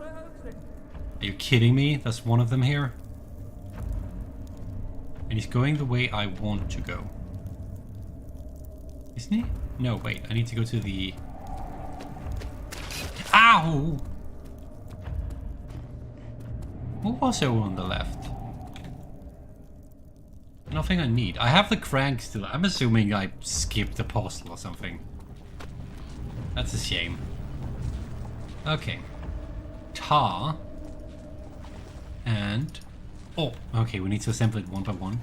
Are you kidding me? There's one of them here. And he's going the way I want to go. Isn't he? No, wait. I need to go to the... Ow! What was over on the left? Nothing I need. I have the crank still. I'm assuming I skipped the puzzle or something. That's a shame. Okay. Tar. And... Oh, okay. We need to assemble it one by one.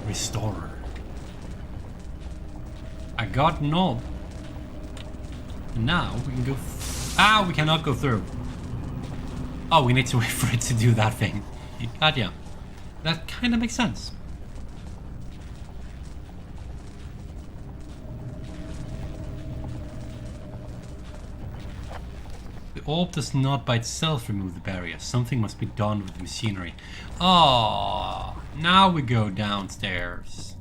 Restorer. I got knob. Now we can go... Ah, we cannot go through. Oh, we need to wait for it to do that thing. God, yeah. That kind of makes sense. The orb does not by itself remove the barrier. Something must be done with the machinery. Oh, now we go downstairs.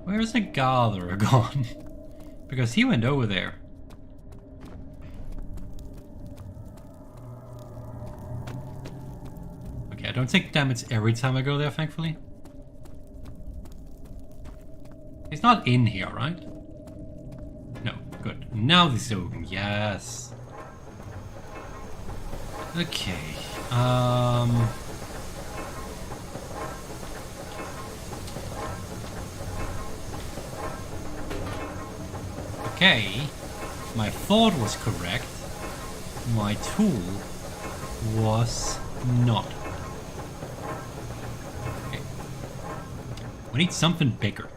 Where's the gatherer gone? Because he went over there. Okay, I don't take damage every time I go there, thankfully. He's not in here, right? No, good. Now this is open. Yes. Okay. Okay. My thought was correct. My tool was not. Okay. We need something bigger.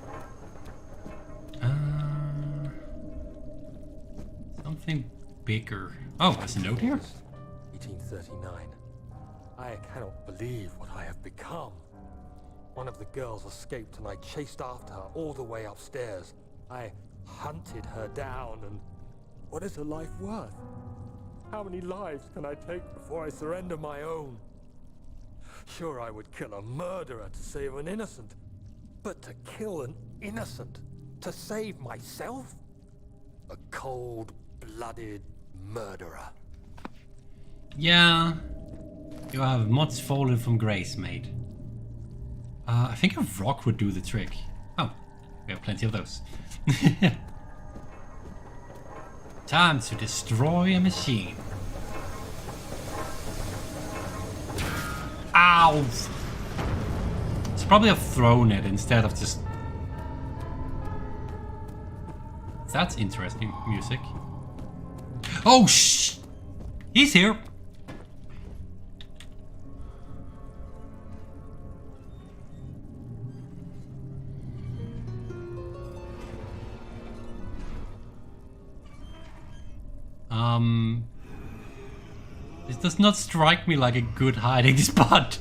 Something bigger. Oh, there's a note here? 1839. I cannot believe what I have become. One of the girls escaped and I chased after her all the way upstairs. I hunted her down and... what is her life worth? How many lives can I take before I surrender my own? Sure, I would kill a murderer to save an innocent. But to kill an innocent to save myself? A cold-blooded murderer. Yeah. You have mods fallen from grace, mate. I think a rock would do the trick. Oh, we have plenty of those. Time to destroy a machine. Ow! It's probably have thrown it instead of just... That's interesting music. Oh, shh! He's here! This does not strike me like a good hiding spot.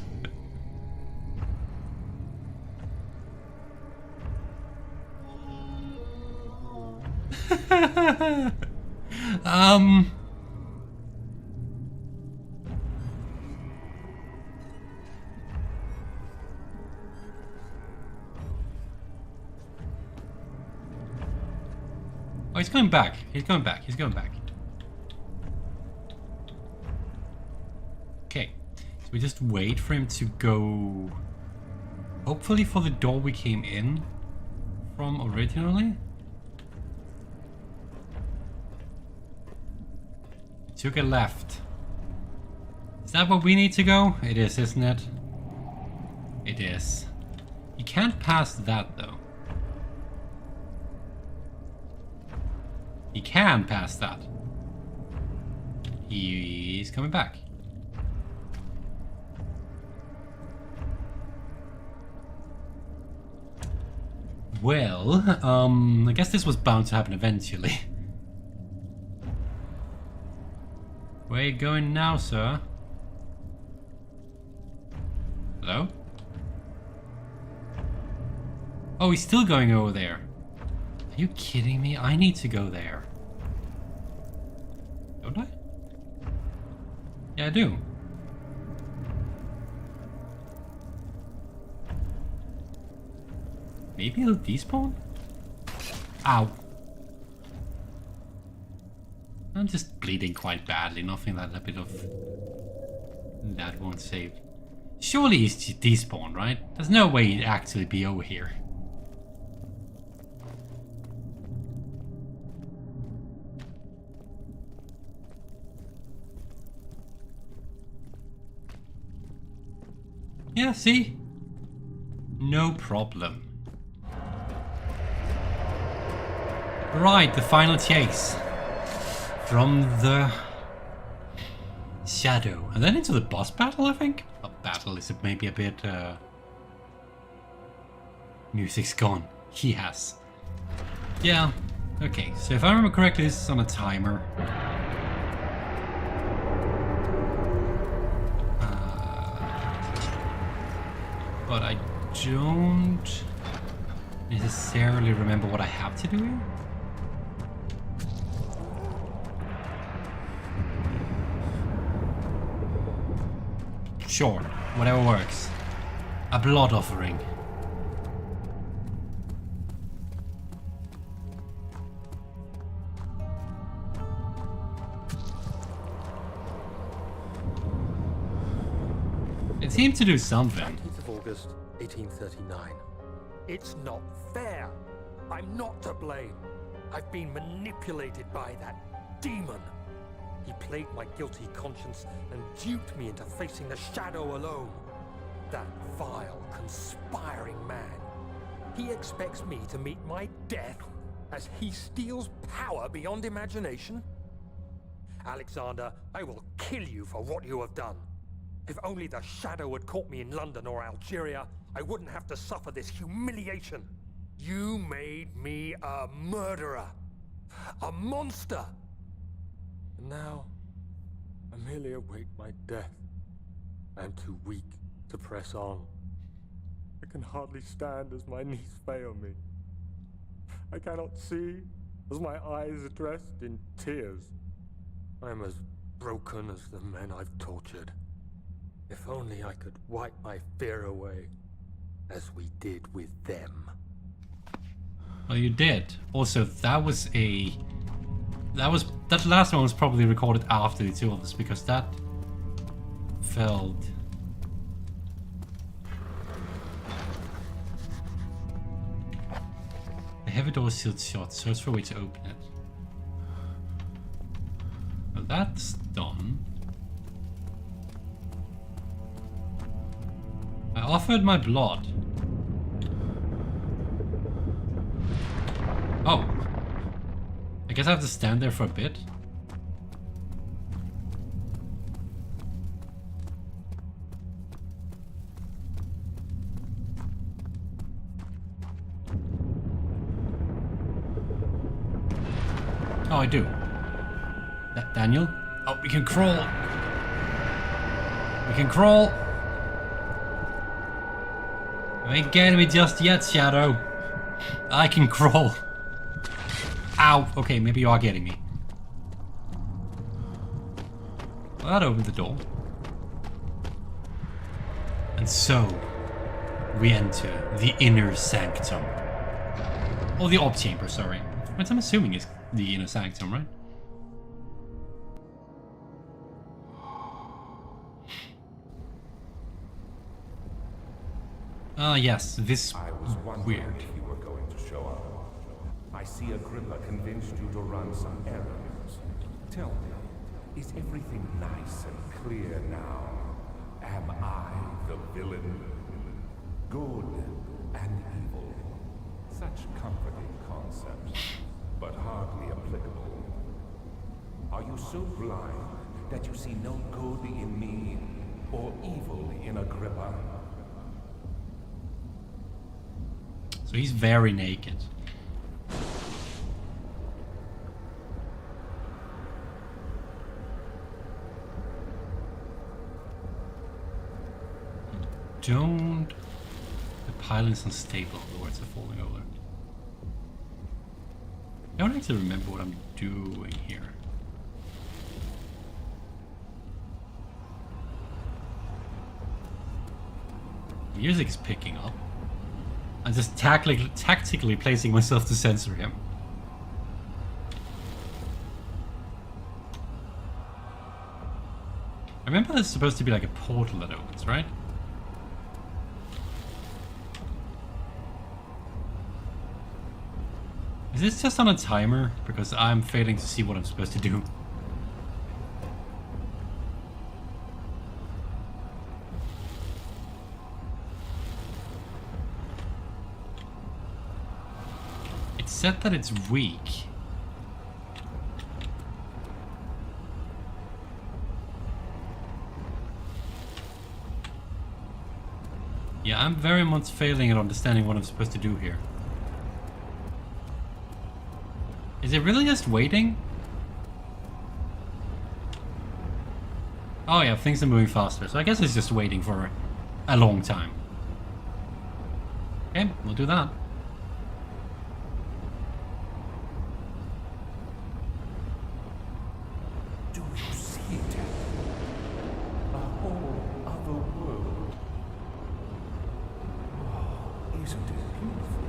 Oh, he's going back. He's going back. He's going back. Okay. So we just wait for him to go... Hopefully for the door we came in from originally. Took a left. Is that where we need to go? It is, isn't it? It is. You can't pass that though. He can pass that. He's coming back. Well, I guess this was bound to happen eventually. Where are you going now, sir? Hello? Oh, he's still going over there. Are you kidding me? I need to go there. Don't I? Yeah, I do. Maybe he'll despawn? Ow. I'm just bleeding quite badly. Nothing that a bit of... that won't save. Surely he's despawned, right? There's no way he'd actually be over here. Yeah, see? No problem. Right, the final chase. From the shadow. And then into the boss battle, I think? A battle is maybe a bit... Music's gone. Yes. Yeah. Okay, so if I remember correctly, this is on a timer. But I don't necessarily remember what I have to do here. Sure, whatever works. A blood offering. It seemed to do something. 19th of August, 1839. It's not fair. I'm not to blame. I've been manipulated by that demon. He played my guilty conscience and duped me into facing the shadow alone. That vile, conspiring man. He expects me to meet my death as he steals power beyond imagination. Alexander, I will kill you for what you have done. If only the shadow had caught me in London or Algeria, I wouldn't have to suffer this humiliation. You made me a murderer. A monster. And now, I merely await my death. I am too weak to press on. I can hardly stand as my knees fail me. I cannot see as my eyes are dressed in tears. I am as broken as the men I've tortured. If only I could wipe my fear away, as we did with them. Well, you did. Also, that last one was probably recorded after the two of us, because that felt... The heavy door is sealed shut. Search for a way to open it. Well, that's done. I offered my blood. Oh. I guess I have to stand there for a bit. Oh, I do. Daniel? Oh, we can crawl. We can crawl. You ain't getting me just yet, Shadow. I can crawl. Ow! Okay, maybe you are getting me. Well, that opened the door. And so, we enter the inner sanctum. Or the op chamber, sorry. Which I'm assuming is the inner sanctum, right? Ah, yes, this I was wondering weird. if you were going to show up. I see Agrippa convinced you to run some errands. Tell me, is everything nice and clear now? Am I the villain? Good and evil. Such comforting concepts, but hardly applicable. Are you so blind that you see no good in me or evil in Agrippa? So he's very naked. Don't... The pylon's unstable, the words are falling over. I don't actually remember what I'm doing here. Music's picking up. I'm just tactically placing myself to censor him. I remember there's supposed to be like a portal that opens, right? Is this just on a timer? Because I'm failing to see what I'm supposed to do. It said that it's weak. Yeah, I'm very much failing at understanding what I'm supposed to do here. Is it really just waiting? Oh yeah, things are moving faster, so I guess it's just waiting for a long time. Okay, we'll do that. Do you see it? A whole other world. Oh, isn't it beautiful?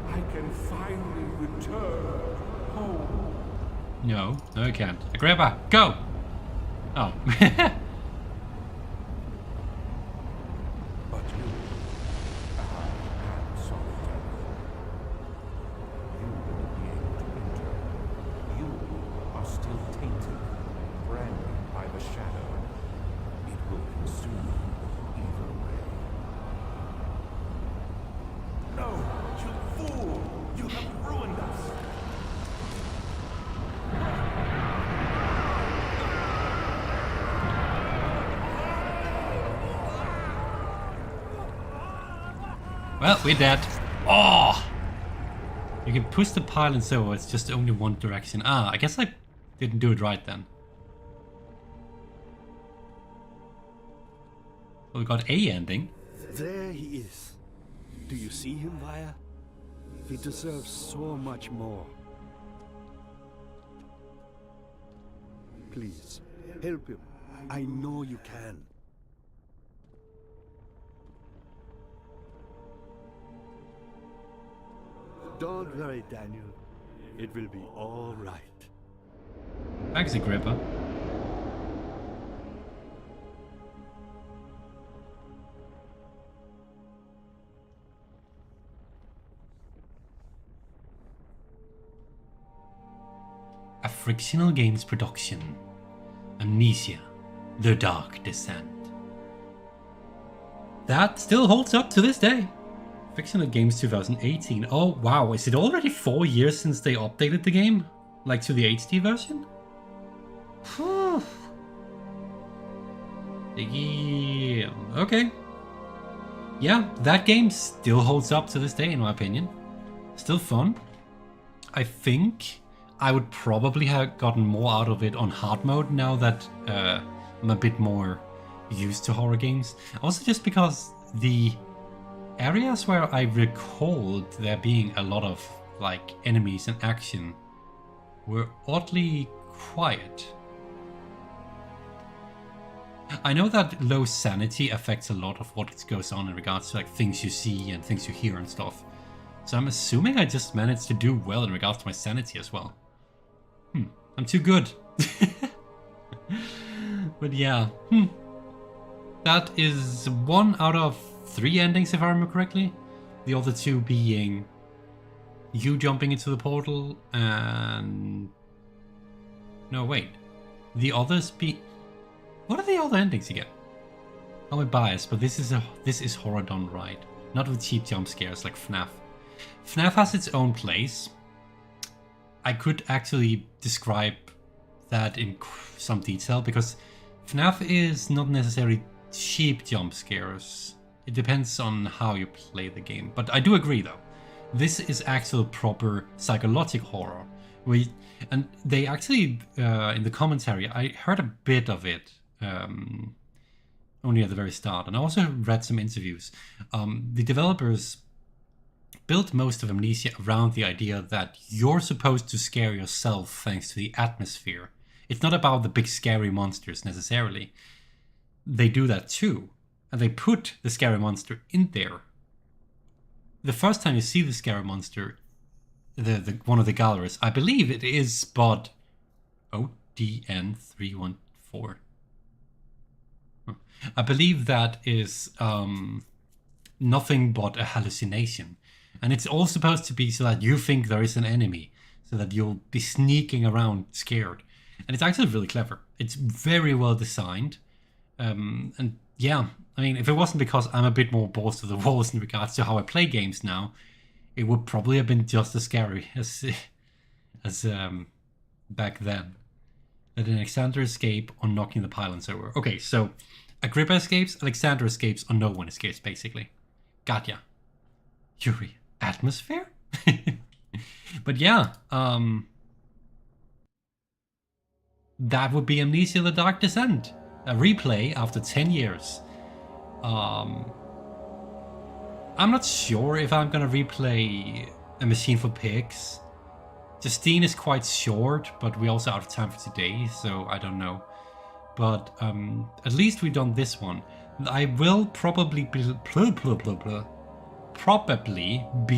I can finally return home. No, I can't. Agrippa, go! Oh. But you, am solitary. You won't be able to enter. You are still tainted, branded by the shadow. It will consume you either way. No, you fool! You have ruined us! Well, we're dead. Oh! You can push the pylon so it's just only one direction. Ah, I guess I didn't do it right then. Well, we got a ending. There he is. Do you see him, Vaya? He deserves so much more. Please, help him. I know you can. Don't worry, Daniel. It will be all right. Thanks, Agrippa. A Frictional Games production. Amnesia, The Dark Descent. That still holds up to this day. Frictional Games 2018. Oh wow, is it already 4 years since they updated the game? Like to the HD version? Whew. Yeah, okay. Yeah, that game still holds up to this day in my opinion. Still fun. I think I would probably have gotten more out of it on hard mode now that I'm a bit more used to horror games. Also just because the areas where I recalled there being a lot of like enemies and action were oddly quiet. I know that low sanity affects a lot of what goes on in regards to like things you see and things you hear and stuff. So I'm assuming I just managed to do well in regards to my sanity as well. I'm too good. But yeah, that is 1 out of 3 endings if I remember correctly. The other 2 being you jumping into the portal and... No, wait. The others be... What are the other endings again? I'm biased, but this is horror done right. Not with cheap jump scares like FNAF. FNAF has its own place. I could actually describe that in some detail because FNAF is not necessarily cheap jump scares. It depends on how you play the game. But I do agree though. This is actual proper psychological horror. And they actually, in the commentary, I heard a bit of it. Only at the very start, and I also read some interviews. The developers built most of Amnesia around the idea that you're supposed to scare yourself thanks to the atmosphere. It's not about the big scary monsters necessarily. They do that too, and they put the scary monster in there. The first time you see the scary monster, the one of the galleries, I believe it is spot ODN314. I believe that is nothing but a hallucination. And it's all supposed to be so that you think there is an enemy, so that you'll be sneaking around scared. And it's actually really clever. It's very well designed. And yeah, I mean, if it wasn't because I'm a bit more balls to the walls in regards to how I play games now, it would probably have been just as scary as back then. Let Alexander escape on knocking the pylons over. Okay, so Agrippa escapes, Alexander escapes, or no one escapes, basically. Gotcha. Yuri, atmosphere? But yeah, that would be Amnesia: The Dark Descent. A replay after 10 years. I'm not sure if I'm gonna replay A Machine for Pigs. Justine is quite short, but we're also out of time for today, so I don't know. But at least we've done this one. I will probably be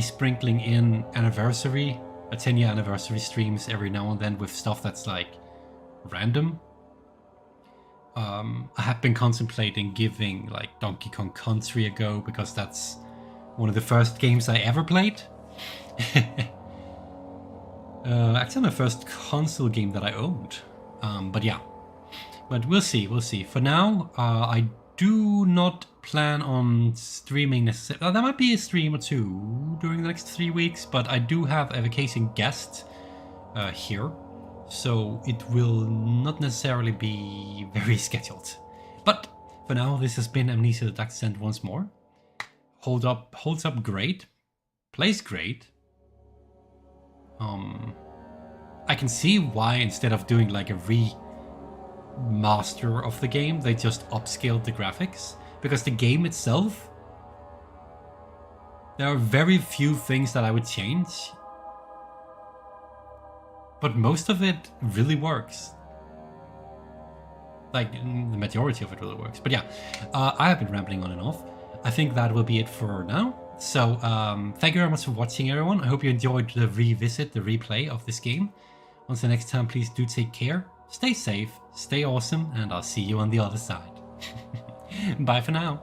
sprinkling in a 10-year anniversary streams every now and then with stuff that's like random. I have been contemplating giving like Donkey Kong Country a go because that's one of the first games I ever played. Actually my first console game that I owned. But yeah. But we'll see. For now, I do not plan on streaming necessarily. There might be a stream or two during the next 3 weeks, but I do have a vacation guest here. So it will not necessarily be very scheduled. But for now, this has been Amnesia: The Dark Descent once more. Holds up great. Plays great. I can see why instead of doing like a remaster of the game, they just upscaled the graphics. Because the game itself, there are very few things that I would change. But most of it really works. Like, the majority of it really works. But yeah, I have been rambling on and off. I think that will be it for now. So, thank you very much for watching, everyone. I hope you enjoyed the replay of this game. Until next time, please do take care, stay safe, stay awesome, and I'll see you on the other side. Bye for now.